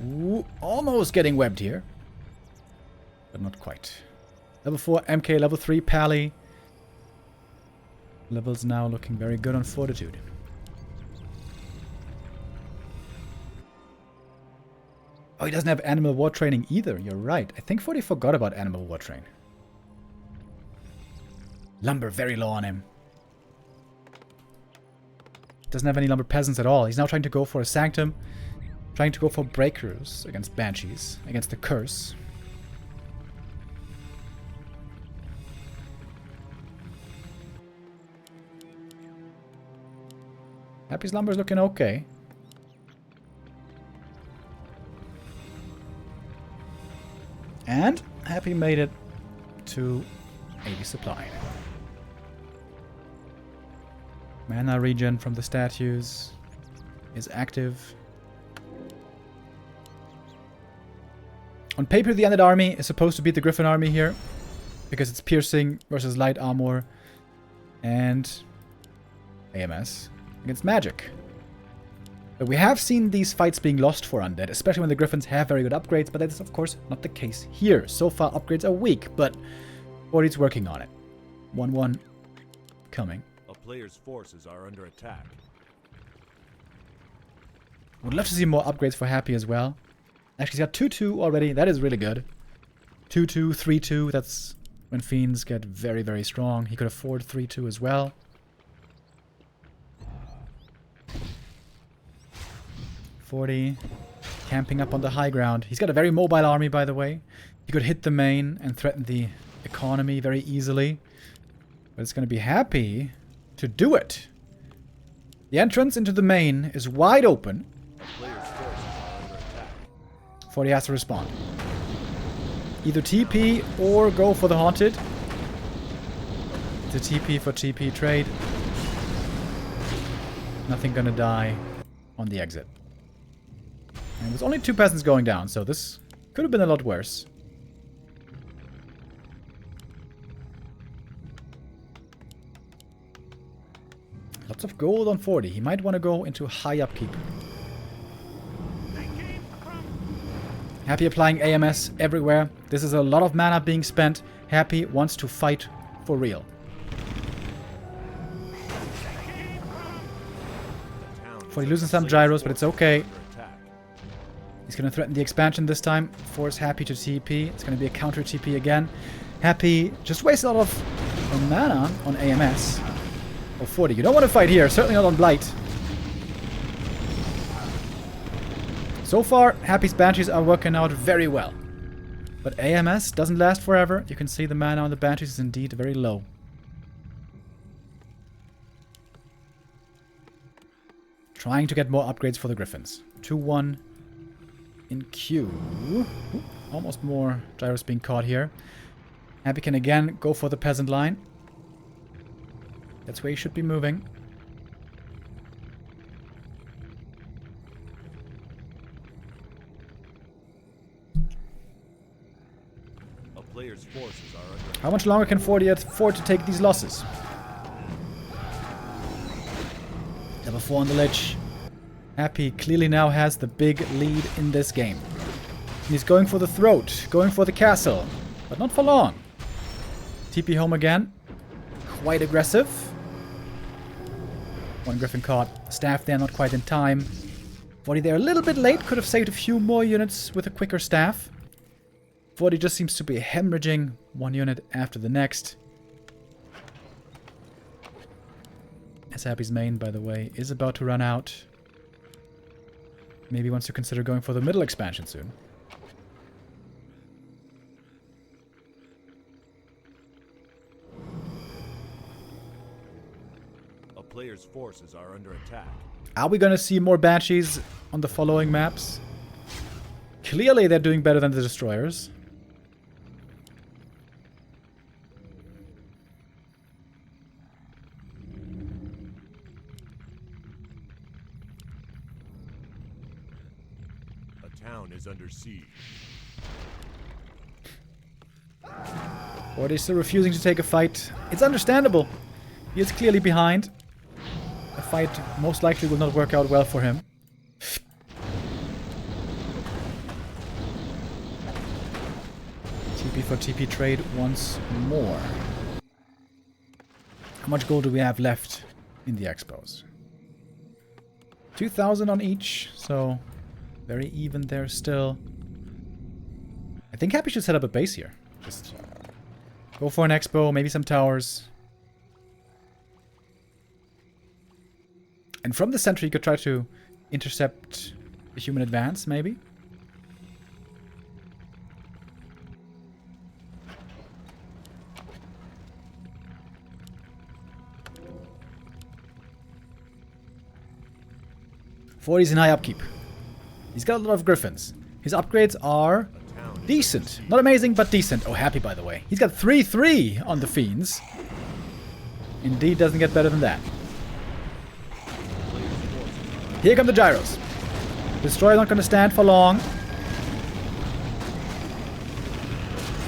Ooh, almost getting webbed here. But not quite. Level 4 MK, level 3 Pally. Levels now looking very good on Fortitude. Oh, he doesn't have Animal War Training either. You're right. I think 40 forgot about Animal War Train. Lumber very low on him. Doesn't have any Lumber Peasants at all. He's now trying to go for a Sanctum. Trying to go for Breakers against Banshees. Against the Curse. Happy's Lumber's looking okay. And Happy made it to 80 supply. Mana regen from the statues is active. On paper, the Undead army is supposed to beat the Griffin army here, because it's piercing versus light armor and AMS against magic. But we have seen these fights being lost for Undead, especially when the Griffins have very good upgrades, but that is of course not the case here. So far upgrades are weak, but 40's working on it. 1-1 coming. A player's forces are under attack. Would love to see more upgrades for Happy as well. Actually, he's got 2-2 already. That is really good. 2-2, 3-2. That's when Fiends get very, very strong. He could afford 3-2 as well. .40. Camping up on the high ground. He's got a very mobile army, by the way. He could hit the main and threaten the economy very easily. But it's going to be Happy to do it. The entrance into the main is wide open. 40 has to respond. Either TP or go for the Haunted. It's a TP for TP trade. Nothing gonna die on the exit. And there's only 2 peasants going down, so this could have been a lot worse. Lots of gold on 40. He might want to go into high upkeep. They came from Happy applying AMS everywhere. This is a lot of mana being spent. Happy wants to fight for real. Forty losing some gyros, but it's okay. He's going to threaten the expansion this time. Force Happy to TP. It's going to be a counter TP again. Happy just wastes a lot of mana on AMS. Oh, 40. You don't want to fight here. Certainly not on Blight. So far, Happy's Banshees are working out very well. But AMS doesn't last forever. You can see the mana on the Banshees is indeed very low. Trying to get more upgrades for the Griffins. 2-1 in queue. Ooh, almost more gyros being caught here. Happy can again go for the peasant line. That's where he should be moving. A player's forces are under. How much longer can 40 afford to take these losses? Level 4 on the Lich. Happy clearly now has the big lead in this game. He's going for the throat, going for the castle, but not for long. TP home again. Quite aggressive. One Griffin caught. Staff there, not quite in time. 40 there a little bit late. Could have saved a few more units with a quicker staff. 40 just seems to be hemorrhaging one unit after the next. As Happy's main, by the way, is about to run out. Maybe wants to consider going for the middle expansion soon. A player's forces are under attack. Are we going to see more Banshees on the following maps? Clearly they're doing better than the Destroyers. Town is under siege. 40 still refusing to take a fight. It's understandable. He is clearly behind. A fight most likely will not work out well for him. TP for TP trade once more. How much gold do we have left in the expos? 2,000 on each, so very even there still. I think Happy should set up a base here. Just go for an expo, maybe some towers. And from the center you could try to intercept the human advance, maybe? Forty's in high upkeep. He's got a lot of Griffins. His upgrades are decent. Not amazing, but decent. Oh, Happy, by the way. He's got 3-3 on the Fiends. Indeed doesn't get better than that. Here come the gyros. Destroyer not going to stand for long.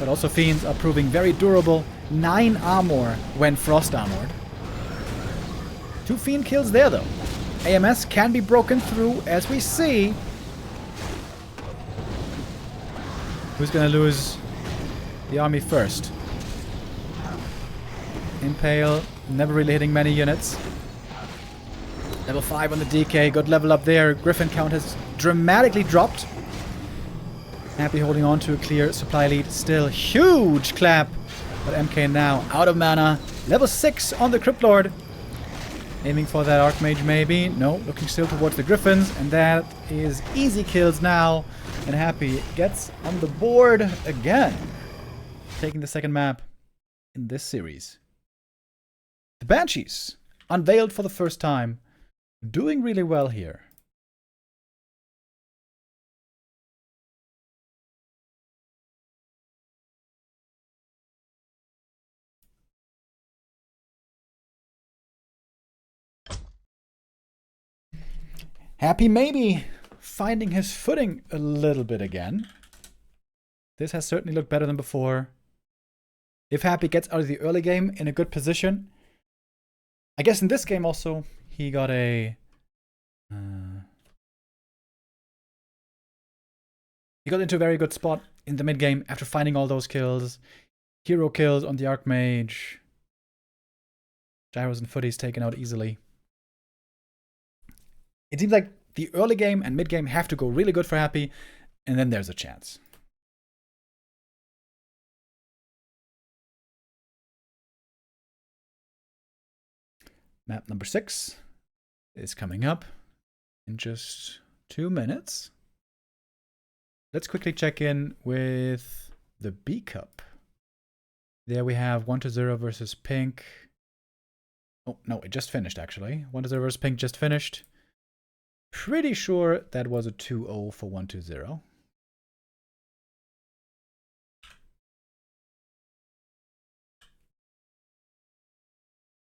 But also Fiends are proving very durable. 9 armor when frost armored. 2 Fiend kills there, though. AMS can be broken through, as we see. Who's gonna lose the army first? Impale, never really hitting many units. Level 5 on the DK, good level up there. Griffin count has dramatically dropped. Happy holding on to a clear supply lead. Still huge clap. But MK now out of mana. Level 6 on the Crypt Lord. Aiming for that Archmage maybe. No, looking still towards the Griffins. And that is easy kills now. And Happy gets on the board again. Taking the second map in this series. The Banshees, unveiled for the first time. Doing really well here. Happy maybe finding his footing a little bit again. This has certainly looked better than before. If Happy gets out of the early game in a good position. I guess in this game also, he got a... He got into a very good spot in the mid game after finding all those kills. Hero kills on the Archmage. Gyros and Footies taken out easily. It seems like the early game and mid game have to go really good for Happy, and then there's a chance. Map number 6 is coming up in just 2 minutes. Let's quickly check in with the B Cup. There we have 1-0 versus Pink. Oh, no, it just finished, actually. 1-0 versus Pink just finished. Pretty sure that was a 2-0 for 1-0.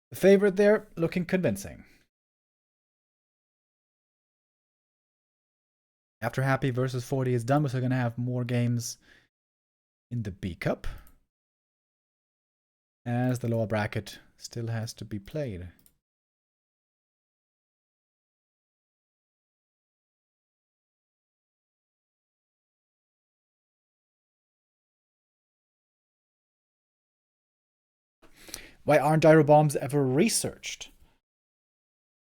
The favorite there, looking convincing. After Happy versus 40 is done, we're still going to have more games in the B Cup, as the lower bracket still has to be played. Why aren't gyro bombs ever researched?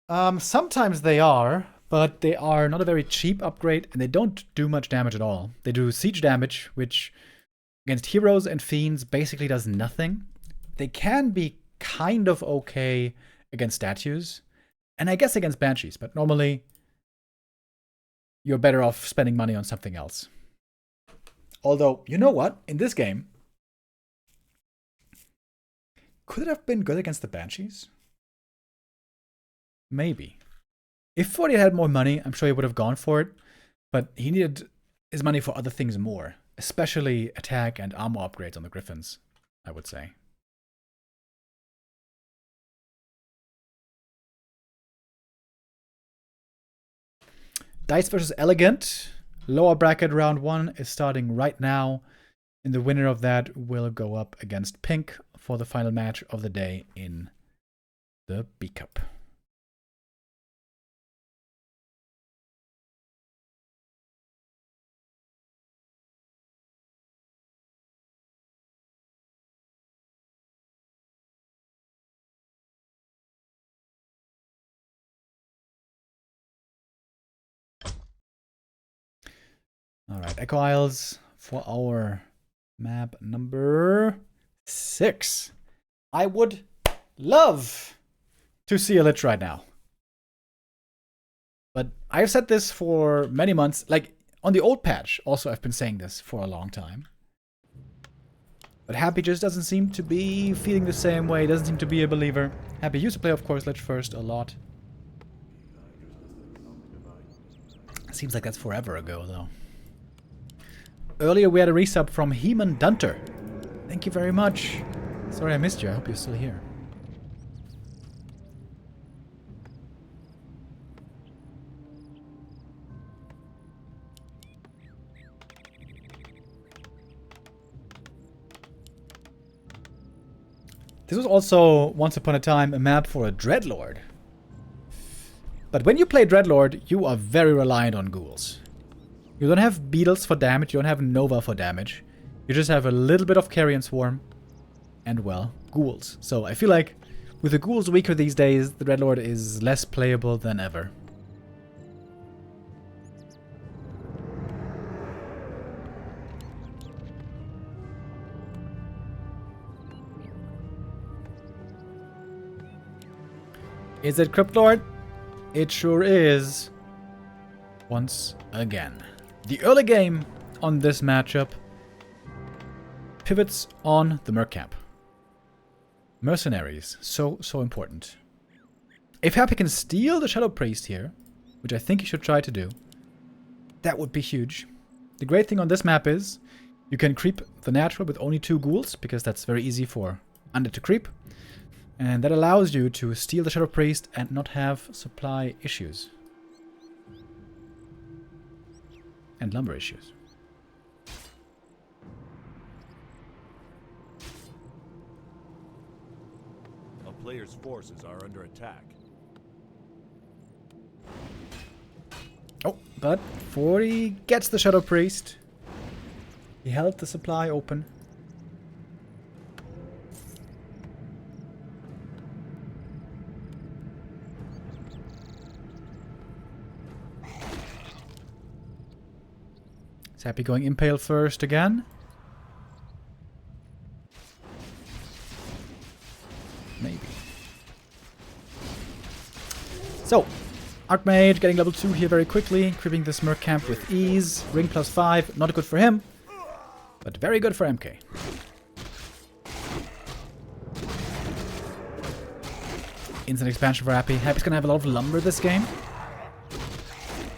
Sometimes they are, but they are not a very cheap upgrade, and they don't do much damage at all. They do siege damage, which against heroes and fiends basically does nothing. They can be kind of okay against statues, and I guess against banshees, but normally you're better off spending money on something else. Although, you know what? In this game, could it have been good against the banshees? Maybe. If 40 had more money, I'm sure he would have gone for it, but he needed his money for other things more, especially attack and armor upgrades on the Griffins, I would say. Dice versus Elegant. Lower bracket round 1 is starting right now, and the winner of that will go up against Pink for the final match of the day in the B Cup. All right, Echo Isles for our map number 6. I would love to see a Lich right now. But I've said this for many months. Like, on the old patch, also I've been saying this for a long time. But Happy just doesn't seem to be feeling the same way. Doesn't seem to be a believer. Happy used to play, of course, Lich first a lot. Seems like that's forever ago, though. Earlier we had a resub from Heman Dunter. Thank you very much. Sorry I missed you. I hope you're still here. This was also, once upon a time, a map for a Dreadlord. But when you play Dreadlord, you are very reliant on ghouls. You don't have beetles for damage, you don't have Nova for damage. You just have a little bit of Carrion Swarm and, well, ghouls. So I feel like with the ghouls weaker these days, the Dreadlord is less playable than ever. Is it Cryptlord? It sure is. Once again. The early game on this matchup pivots on the Merc Camp. Mercenaries, so important. If Happy can steal the Shadow Priest here, which I think he should try to do, that would be huge. The great thing on this map is you can creep the natural with only 2 ghouls, because that's very easy for Undead to creep. And that allows you to steal the Shadow Priest and not have supply issues. And lumber issues. A player's forces are under attack. Oh, but 40 gets the Shadow Priest. He held the supply open. Is Happy going Impale first again? Maybe. So, Archmage getting level 2 here very quickly, creeping this Merc camp with ease. Ring +5, not good for him, but very good for MK. Instant expansion for Happy. Happy's gonna have a lot of lumber this game.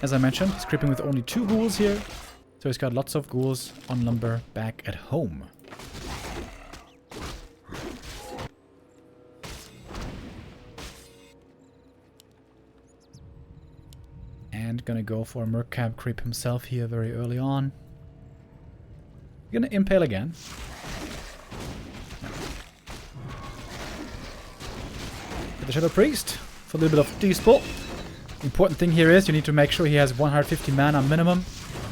As I mentioned, he's creeping with only 2 ghouls here, so he's got lots of ghouls on lumber back at home. And gonna go for a Merc camp creep himself here very early on. Gonna Impale again. Get the Shadow Priest for a little bit of dispel. The important thing here is you need to make sure he has 150 mana minimum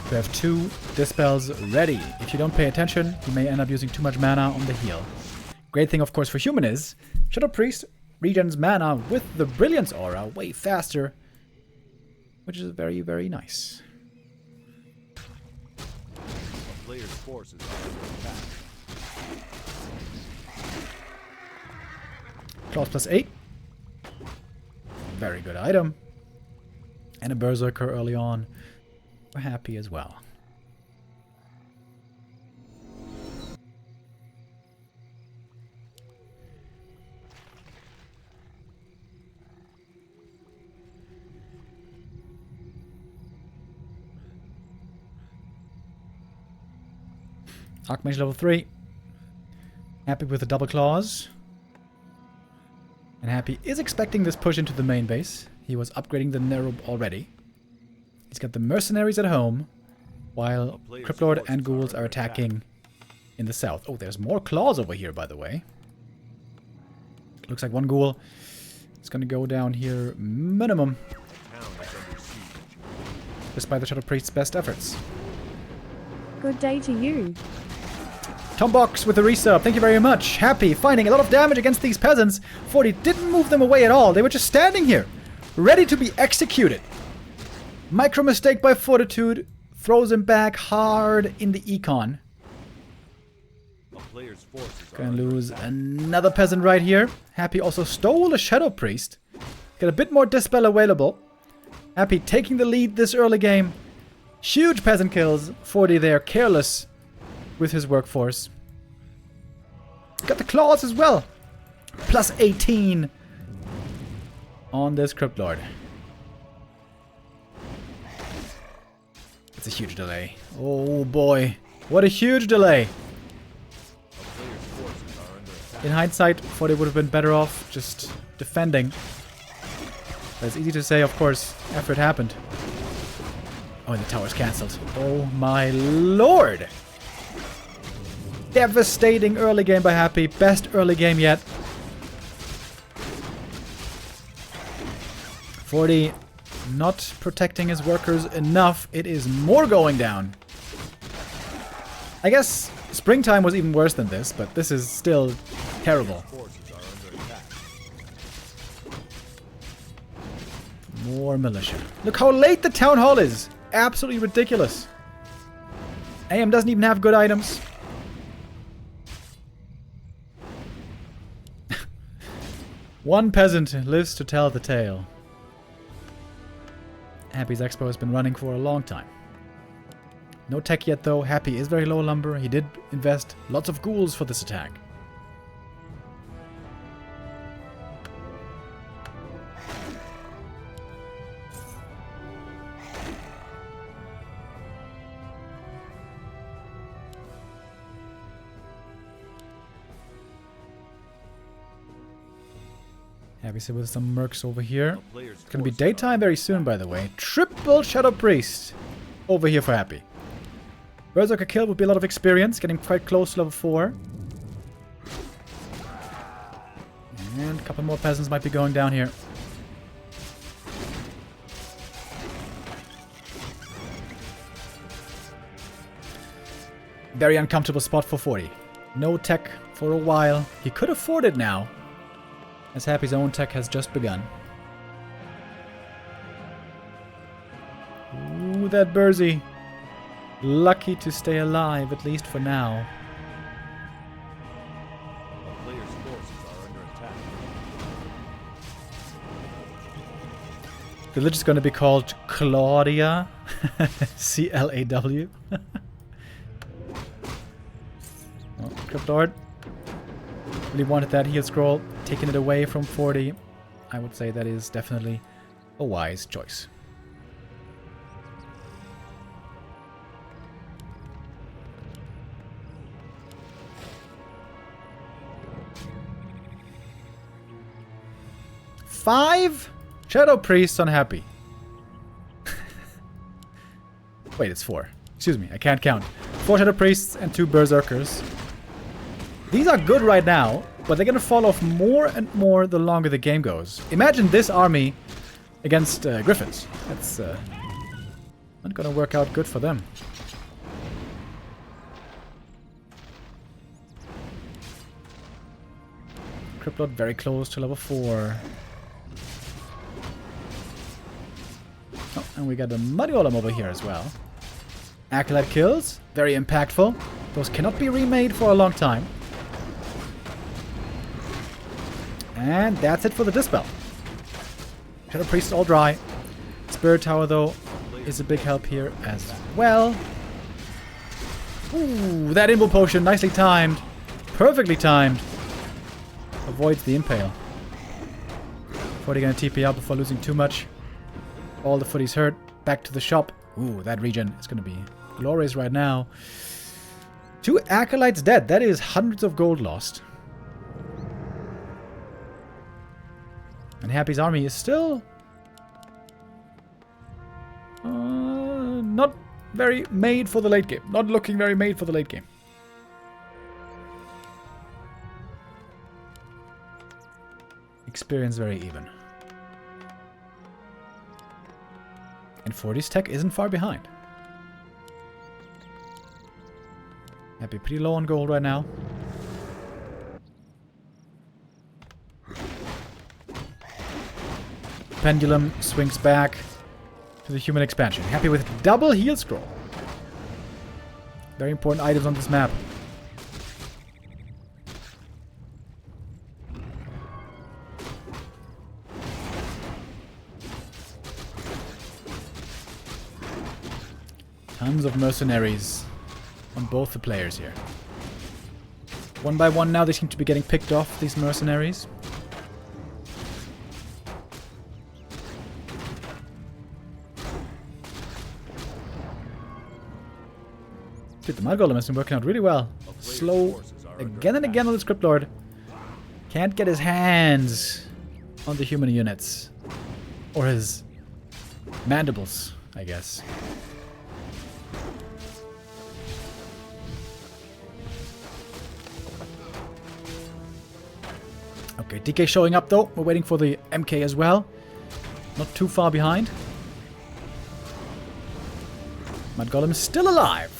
to have 2 dispels ready. If you don't pay attention, you may end up using too much mana on the heal. Great thing, of course, for human is Shadow Priest regens mana with the Brilliance Aura way faster, which is very, very nice. A player's forces are under attack. Claws +8. Very good item. And a Berserker early on. We're happy as well. Archmage level 3. Happy with the double claws. And Happy is expecting this push into the main base. He was upgrading the Nerub already. He's got the mercenaries at home, while Cryptlord and Ghouls are attacking in the south. Oh, there's more claws over here, by the way. Looks like one Ghoul is going to go down here minimum, despite the Shadow Priest's best efforts. Good day to you. Tombox with the resub, thank you very much. Happy, finding a lot of damage against these peasants. 40 didn't move them away at all. They were just standing here, ready to be executed. Micro mistake by Fortitude. Throws him back hard in the econ. Gonna lose another peasant right here. Happy also stole a Shadow Priest. Got a bit more dispel available. Happy taking the lead this early game. Huge peasant kills. 40 there, careless with his workforce. Got the claws as well. +18 on this Cryptlord. It's a huge delay. Oh boy. What a huge delay. In hindsight, 40 would have been better off just defending. But it's easy to say, of course, after it happened. Oh, and the tower's cancelled. Oh my lord! Devastating early game by Happy. Best early game yet. 40 not protecting his workers enough. It is more going down. I guess springtime was even worse than this, but this is still terrible. More militia. Look how late the town hall is. Absolutely ridiculous. AM doesn't even have good items. One peasant lives to tell the tale. Happy's expo has been running for a long time. No tech yet though. Happy is very low lumber. He did invest lots of ghouls for this attack. Happy sit with some mercs over here. It's gonna be daytime very soon, by the way. Triple Shadow Priest over here for Happy. Berserker kill would be a lot of experience, getting quite close to level 4. And a couple more peasants might be going down here. Very uncomfortable spot for 40. No tech for a while. He could afford it now, as Happy's own tech has just begun. Ooh, that Burzy. Lucky to stay alive, at least for now. A player's forces are under attack. The village is going to be called Claudia. C-L-A-W. Oh, Crypt Lord. Really wanted that heal scroll. Taking it away from 40. I would say that is definitely a wise choice. Five Shadow Priests unhappy. Wait, it's 4. Excuse me, I can't count. 4 Shadow Priests and 2 Berserkers. These are good right now, but they're gonna fall off more and more the longer the game goes. Imagine this army against Griffins. That's not gonna work out good for them. Cryptlord very close to level 4. Oh, and we got a Muddy Golem over here as well. Acolyte kills, very impactful. Those cannot be remade for a long time. And that's it for the Dispel. Shadow Priest all dry. Spirit Tower, though, is a big help here as well. Ooh, that Imbu Potion, nicely timed. Perfectly timed. Avoids the Impale. 40 gonna TP out before losing too much. All the footies hurt. Back to the shop. Ooh, that regen is gonna be glorious right now. 2 Acolytes dead. That is hundreds of gold lost. And Happy's army is still not very made for the late game. Not looking very made for the late game. Experience very even. And 40's tech isn't far behind. Happy pretty low on gold right now. Pendulum swings back to the human expansion. Happy with double heal scroll. Very important items on this map. Tons of mercenaries on both the players here. One by one now they seem to be getting picked off, these mercenaries. Dude, the Mud Golem has been working out really well. Slow again and again on the Script Lord. Can't get his hands on the human units. Or his mandibles, I guess. Okay, DK showing up though. We're waiting for the MK as well. Not too far behind. Mud Golem is still alive.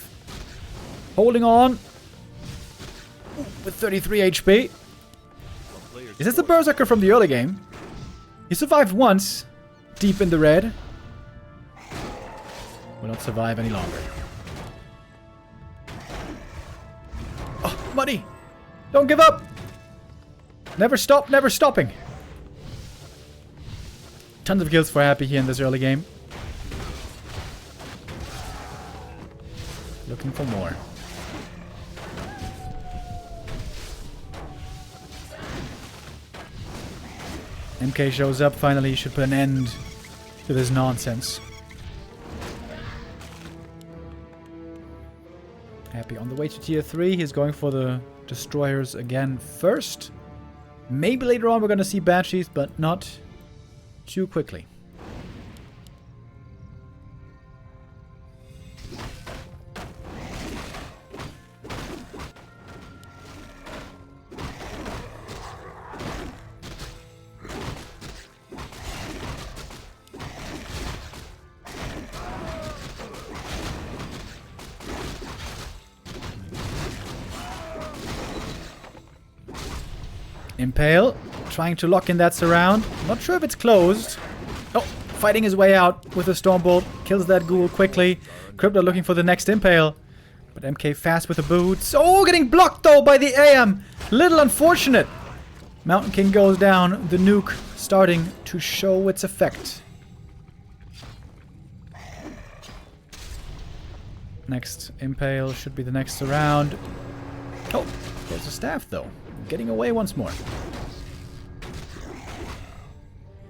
Holding on. Ooh, with 33 HP. Is this the Berserker from the early game? He survived once. Deep in the red. Will not survive any longer. Oh, Muddy! Don't give up! Never stop, never stopping. Tons of kills for Happy here in this early game. Looking for more. MK shows up, finally should put an end to this nonsense. Happy on the way to tier 3, he's going for the destroyers again first. Maybe later on we're going to see Banshees, but not too quickly. Impale, trying to lock in that surround. Not sure if it's closed. Oh, fighting his way out with a Stormbolt. Kills that Ghoul quickly. Crypto looking for the next Impale. But MK fast with the boots. Oh, getting blocked though by the AM. Little unfortunate. Mountain King goes down. The nuke starting to show its effect. Next Impale should be the next round. Oh, there's a staff though. Getting away once more.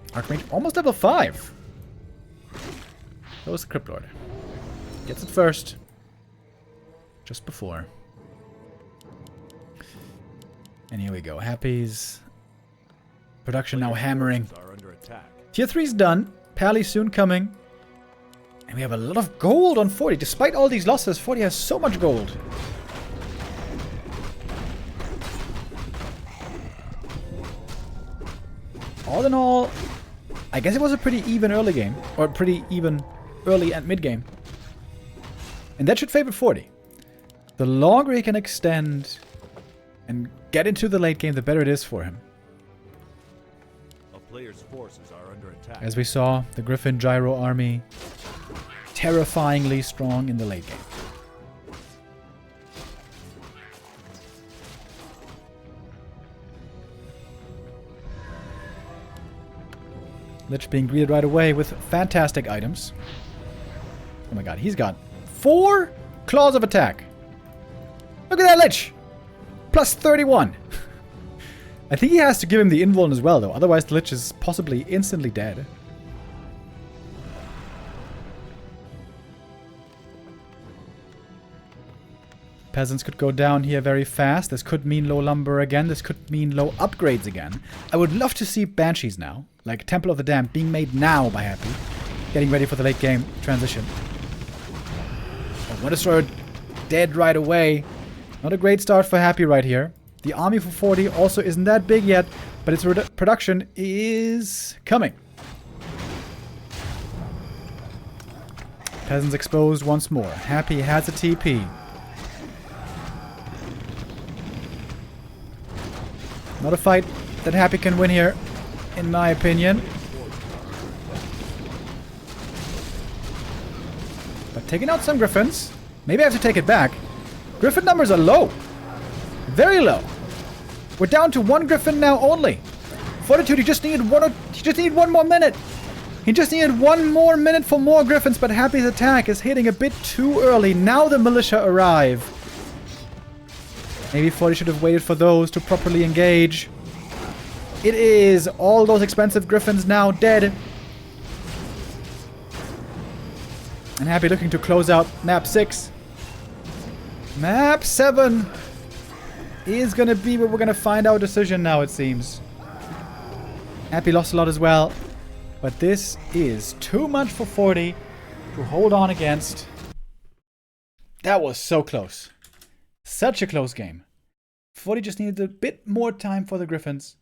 Archmage almost level 5. That was the Crypt Lord. Gets it first. Just before. And here we go. Happy's production now hammering. Tier 3's done. Pally soon coming. And we have a lot of gold on 40. Despite all these losses, 40 has so much gold. All in all, I guess it was a pretty even early game. Or pretty even early and mid game. And that should favor 40. The longer he can extend and get into the late game, the better it is for him. A player's forces are under attack. As we saw, the Griffin Gyro army terrifyingly strong in the late game. Lich being greeted right away with fantastic items. Oh my god, he's got 4 claws of attack. Look at that Lich! Plus 31. I think he has to give him the invuln as well, though. Otherwise, the Lich is possibly instantly dead. Peasants could go down here very fast. This could mean low lumber again. This could mean low upgrades again. I would love to see Banshees now. Like Temple of the Damned being made now by Happy. Getting ready for the late game transition. Oh, One Destroyer dead right away. Not a great start for Happy right here. The army for 40 also isn't that big yet, but its production is coming. Peasants exposed once more. Happy has a TP. Not a fight that Happy can win here, in my opinion. But taking out some Griffins. Maybe I have to take it back. Griffin numbers are low. Very low. We're down to 1 Griffin now only. Fortitude, he just needed one more minute. He just needed 1 more minute for more Griffins, but Happy's attack is hitting a bit too early. Now the militia arrive. Maybe 40 should have waited for those to properly engage. It is all those expensive Griffins now dead. And Happy looking to close out map 6. Map 7 is going to be where we're going to find our decision now, it seems. Happy lost a lot as well. But this is too much for 40 to hold on against. That was so close. Such a close game. 40 just needed a bit more time for the Griffins.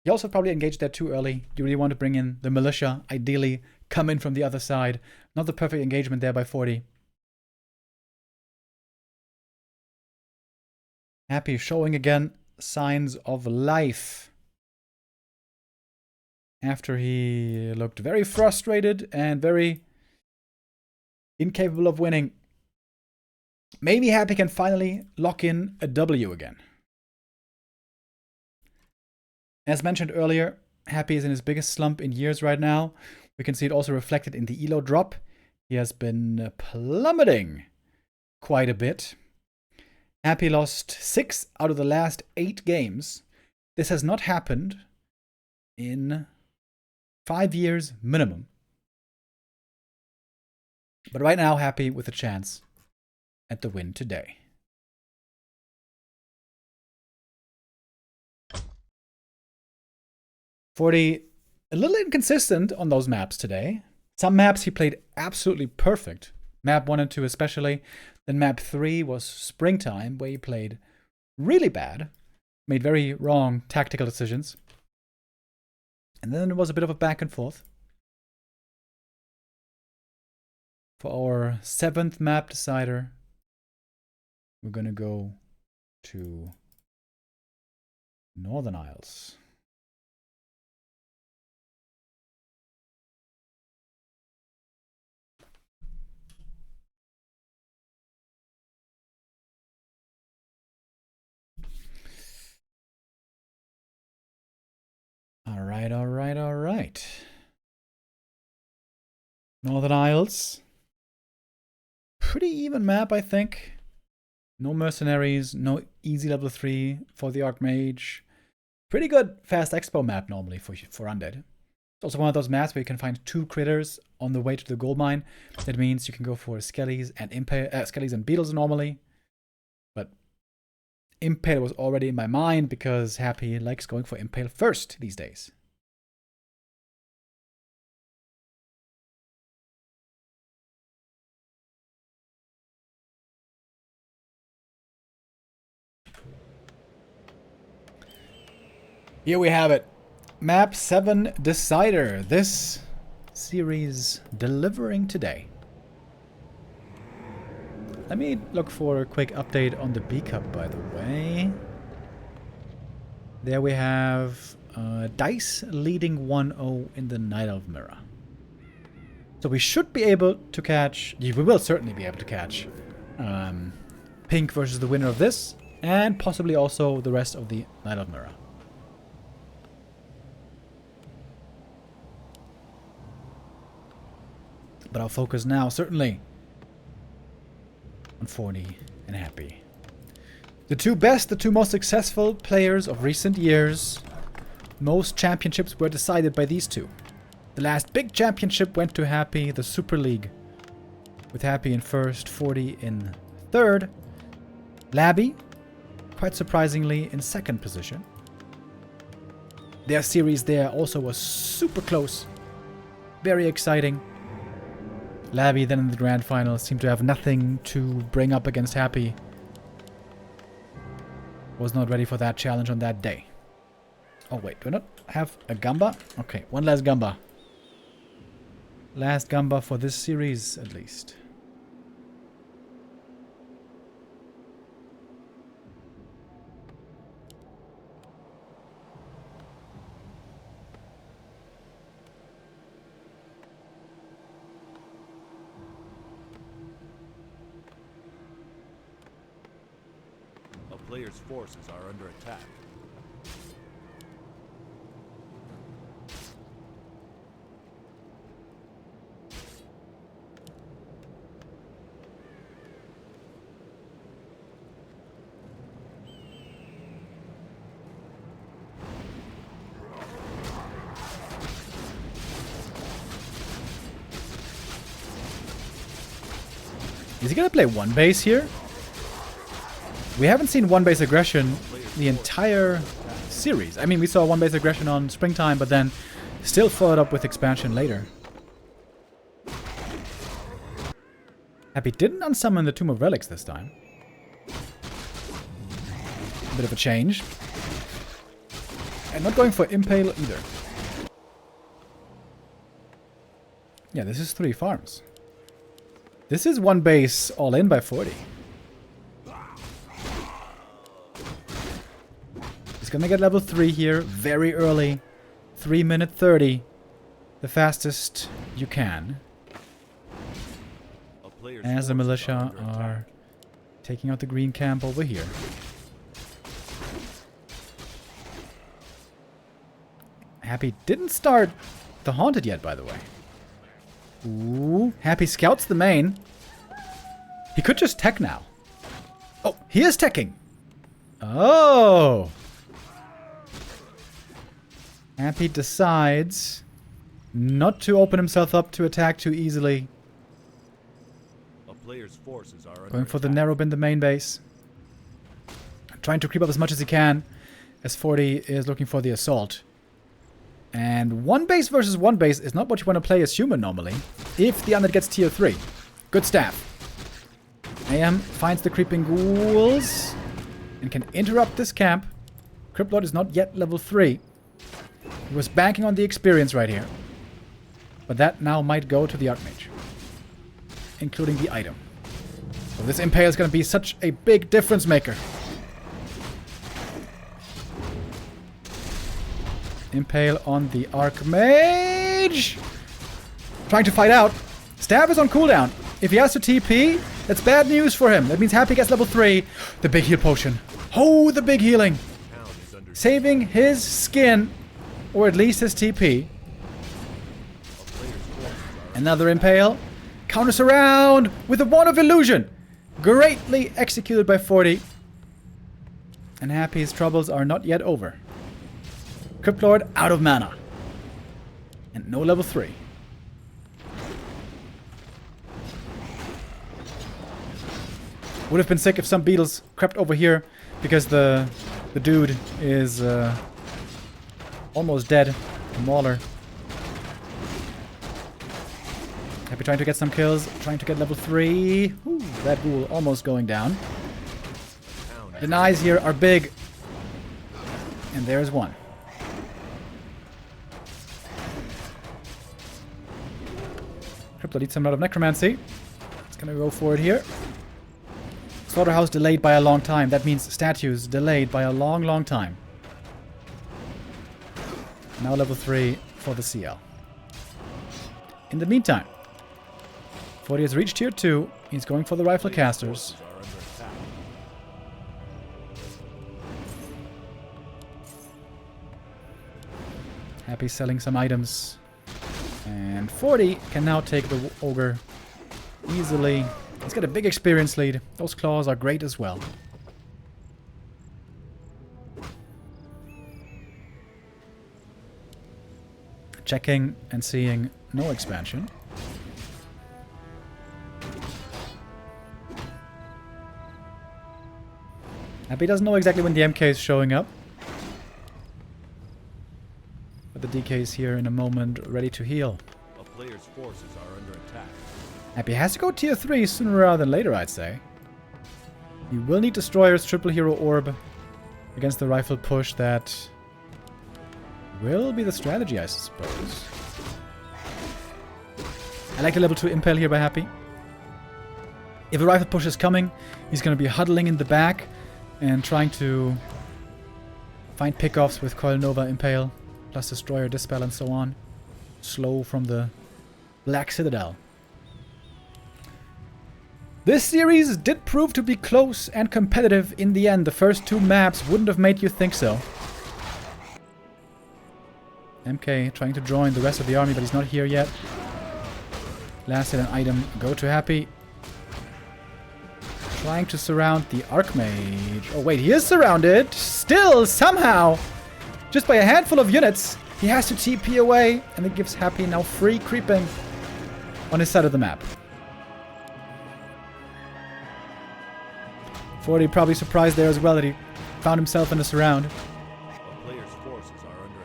You also probably engaged there too early. You really want to bring in the militia. Ideally, come in from the other side. Not the perfect engagement there by 40. Happy showing again signs of life. After he looked very frustrated and very incapable of winning. Maybe Happy can finally lock in a W again. As mentioned earlier, Happy is in his biggest slump in years right now. We can see it also reflected in the elo drop. He has been plummeting quite a bit. Happy lost 6 out of the last 8 games. This has not happened in 5 years minimum. But right now, Happy with a chance at the win today. $40, a little inconsistent on those maps today. Some maps he played absolutely perfect. Map 1 and 2 especially. Then map 3 was Springtime, where he played really bad. Made very wrong tactical decisions. And then it was a bit of a back and forth. For our 7th map decider, we're going to go to Northern Isles. Alright, alright, alright. Northern Isles. Pretty even map, I think. No mercenaries, no easy level 3 for the Archmage. Pretty good fast expo map normally for Undead. It's also one of those maps where you can find 2 critters on the way to the gold mine. That means you can go for Skellies and Skellies and Beetles normally. But Impale was already in my mind because Happy likes going for Impale first these days. Here we have it. Map 7 Decider. This series delivering today. Let me look for a quick update on the B Cup, by the way. There we have Dice leading 1-0 in the Night Elf Mirror. So we should be able to catch... We will certainly be able to catch Pink versus the winner of this. And possibly also the rest of the Night Elf Mirror. But I'll focus now, certainly, on 40 and Happy. The two best, the two most successful players of recent years. Most championships were decided by these two. The last big championship went to Happy, the Super League. With Happy in first, 40 in third. Labby, quite surprisingly, in second position. Their series there also was super close. Very exciting. Labby then in the grand final seemed to have nothing to bring up against Happy. Was not ready for that challenge on that day. Oh wait, do I not have a Gamba? Okay, one last Gamba. Last Gamba for this series at least. Players' forces are under attack. Is he gonna play one base here? We haven't seen one base aggression the entire series. I mean, we saw one base aggression on Springtime, but then still followed up with expansion later. Happy didn't unsummon the Tomb of Relics this time. A bit of a change. And not going for Impale either. Yeah, this is 3 farms. This is one base all in by 40. He's gonna get level 3 here very early. 3 minute 30. The fastest you can. As the militia are taking out the green camp over here. Happy didn't start the Haunted yet, by the way. Ooh, Happy scouts the main. He could just tech now. Oh, he is teching. Oh. Happy decides not to open himself up to attack too easily. A player's forces are Going for the narrow bin, the main base. Trying to creep up as much as he can, as 40 is looking for the assault. And one base versus one base is not what you want to play as human normally. If the Undead gets tier 3. Good staff. AM finds the creeping ghouls and can interrupt this camp. Cryptlord is not yet level 3. He was banking on the experience right here. But that now might go to the Archmage. Including the item. So this Impale is going to be such a big difference maker. Impale on the Archmage. Trying to fight out. Stab is on cooldown. If he has to TP, that's bad news for him. That means Happy gets level 3. The big heal potion. Oh, the big healing. Saving his skin, or at least his TP. Another Impale. Counters around with a Wand of Illusion. Greatly executed by 40. And Happy's troubles are not yet over. Crypt Lord out of mana. And no level 3. Would have been sick if some beetles crept over here, because the dude is almost dead. Mauler. Happy trying to get some kills. Trying to get level 3. Ooh, that ghoul almost going down. Denies here are big. And there's one. Crypto needs some out of Necromancy. It's gonna go for it here. Slaughterhouse delayed by a long time. That means statues delayed by a long, long time. Now level 3 for the CL. In the meantime, 40 has reached tier 2. He's going for the rifle casters. Happy selling some items. And 40 can now take the ogre easily. He's got a big experience lead. Those claws are great as well. Checking and seeing no expansion. Happy doesn't know exactly when the MK is showing up. But the DK is here in a moment, ready to heal. A player's forces are under attack. Happy has to go tier 3 sooner rather than later, I'd say. He will need Destroyer's triple hero orb against the rifle push. That will be the strategy, I suppose. I like the level 2 Impale here by Happy. If a rifle push is coming, he's going to be huddling in the back and trying to find pickoffs with Coil Nova, Impale, plus Destroyer, Dispel, and so on. Slow from the Black Citadel. This series did prove to be close and competitive in the end. The first 2 maps wouldn't have made you think so. MK trying to join the rest of the army, but he's not here yet. Last hit an item, go to Happy. Trying to surround the Archmage. Oh wait, he is surrounded. Still, somehow, just by a handful of units, he has to TP away, and it gives Happy now free creeping on his side of the map. 40 probably surprised there as well that he found himself in a surround.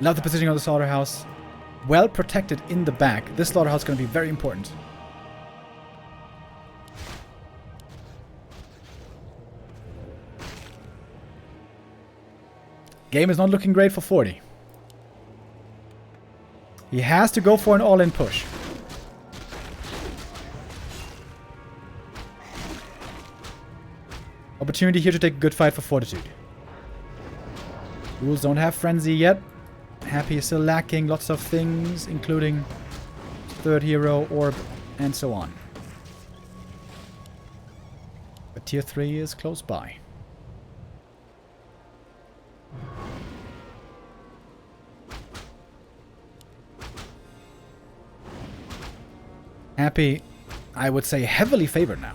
Love the positioning of the slaughterhouse. Well protected in the back. This slaughterhouse is going to be very important. Game is not looking great for 40. He has to go for an all-in push. Opportunity here to take a good fight for Fortitude. Ghouls don't have Frenzy yet. Happy is still lacking lots of things, including third hero, orb, and so on. But tier 3 is close by. Happy, I would say, heavily favored now.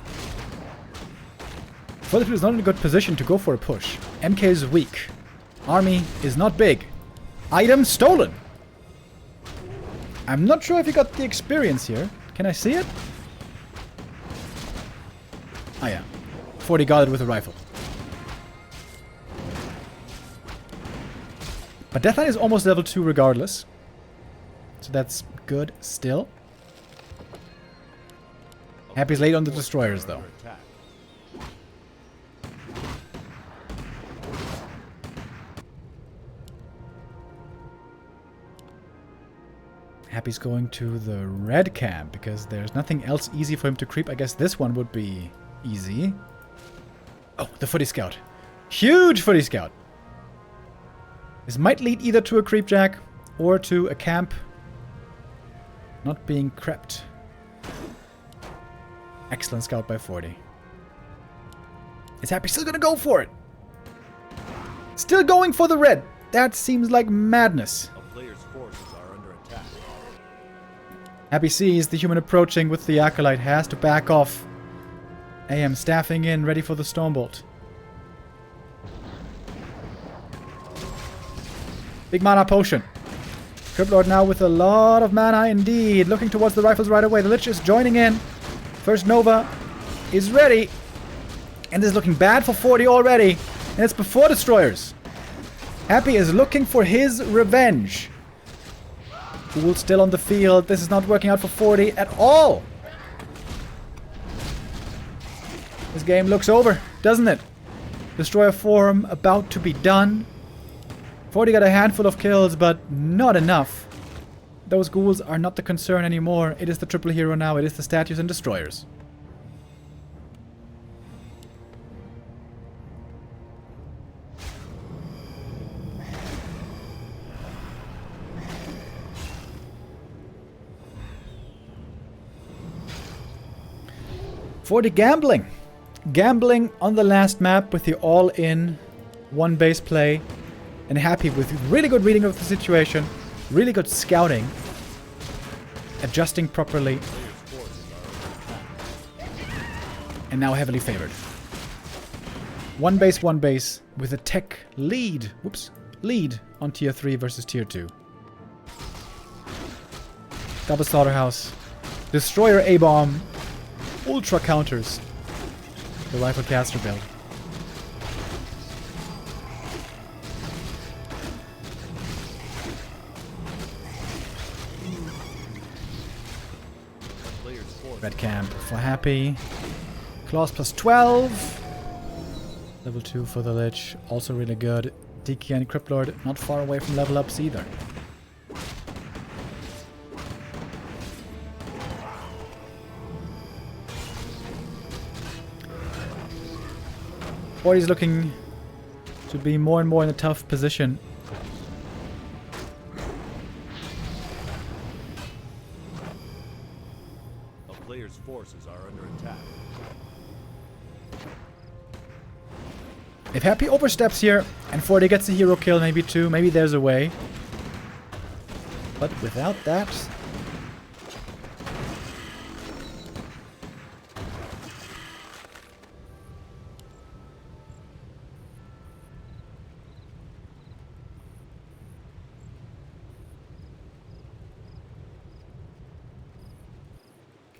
Fortitude is not in a good position to go for a push. MK is weak. Army is not big. Item stolen. I'm not sure if he got the experience here. Can I see it? Oh yeah. 40 got it with a rifle. But Deathline is almost level 2 regardless. So that's good still. Happy's late on the destroyers though. Happy's going to the red camp because there's nothing else easy for him to creep. I guess this one would be easy. Oh, the footy scout. Huge footy scout. This might lead either to a creep jack or to a camp not being crept. Excellent scout by 40. Is Happy still gonna go for it? Still going for the red. That seems like madness. A player's forces are under attack. Happy sees the human approaching with the Acolyte, has to back off. AM staffing in, ready for the Stormbolt. Big mana potion. Cryptlord now with a lot of mana indeed. Looking towards the rifles right away. The Lich is joining in. First Nova is ready. And this is looking bad for 40 already. And it's before Destroyers. Happy is looking for his revenge. Ghoul still on the field. This is not working out for 40 at all. This game looks over, doesn't it? Destroyer Forum about to be done. 40 got a handful of kills, but not enough. Those ghouls are not the concern anymore. It is the triple hero now. It is the statues and destroyers. For the gambling. Gambling on the last map with the all-in one base play. And Happy with really good reading of the situation. Really good scouting. Adjusting properly. And now heavily favored. One base with a tech lead. Whoops. Lead on tier 3 versus tier 2. Double slaughterhouse. Destroyer A-bomb. Ultra counters. The rifle caster build. Red camp for Happy. Claws plus 12. Level 2 for the Lich. Also really good. DK and Cryptlord not far away from level ups either. Body's looking to be more and more in a tough position. A player's forces are under attack. If Happy oversteps here and 40 gets a hero kill, maybe 2, maybe there's a way. But without that...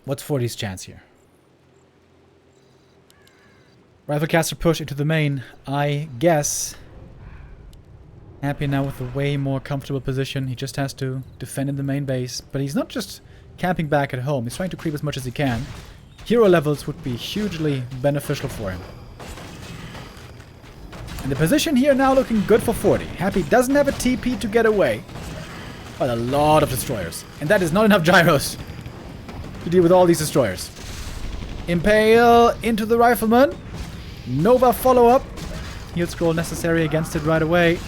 What's 40's chance here? Riflecaster push into the main. I guess Happy now with a way more comfortable position. He just has to defend in the main base. But he's not just camping back at home. He's trying to creep as much as he can. Hero levels would be hugely beneficial for him. And the position here now looking good for 40. Happy doesn't have a TP to get away. But a lot of destroyers. And that is not enough gyros to deal with all these destroyers. Impale into the rifleman. Nova follow-up. Heal scroll necessary against it right away.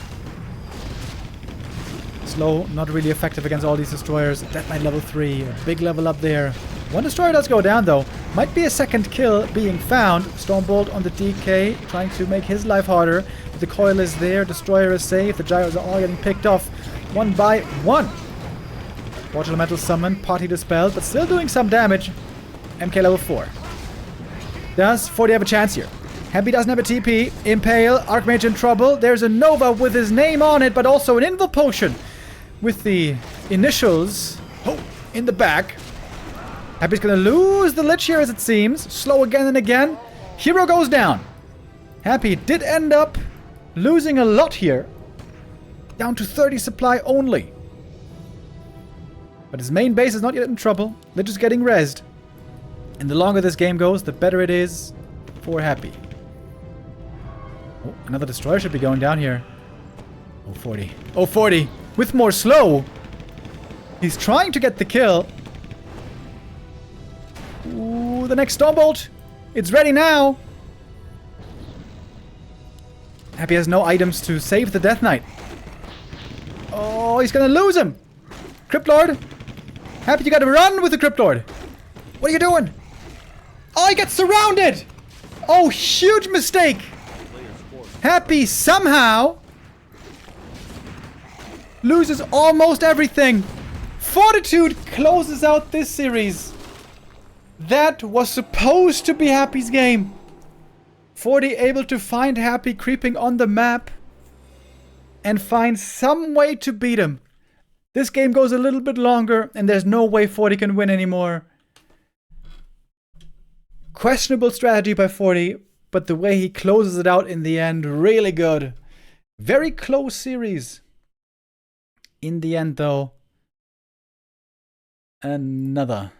Slow, not really effective against all these destroyers. Death Knight level 3, a big level up there. One destroyer does go down though. Might be a second kill being found. Stormbolt on the DK, trying to make his life harder. But the coil is there, destroyer is safe, the gyros are all getting picked off one by one. Water Elemental Summon, Party Dispelled, but still doing some damage. MK level 4. Does 40 have a chance here? Happy doesn't have a TP. Impale, Archmage in trouble. There's a Nova with his name on it, but also an Invul Potion with the initials in the back. Happy's gonna lose the Lich here as it seems. Slow again and again. Hero goes down. Happy did end up losing a lot here. Down to 30 supply only. But his main base is not yet in trouble. They're just getting rezzed. And the longer this game goes, the better it is for Happy. Oh, another destroyer should be going down here. Oh, 40. Oh, 40. With more slow. He's trying to get the kill. Ooh, the next Stormbolt. It's ready now. Happy has no items to save the Death Knight. Oh, he's gonna lose him. Crypt Lord. Happy, you gotta run with the Crypt Lord. What are you doing? Oh, he gets surrounded. Oh, huge mistake. Happy somehow loses almost everything. Fortitude closes out this series. That was supposed to be Happy's game. 40 able to find Happy creeping on the map and find some way to beat him. This game goes a little bit longer and there's no way 40 can win anymore. Questionable strategy by 40, but the way he closes it out in the end, really good. Very close series. In the end though, another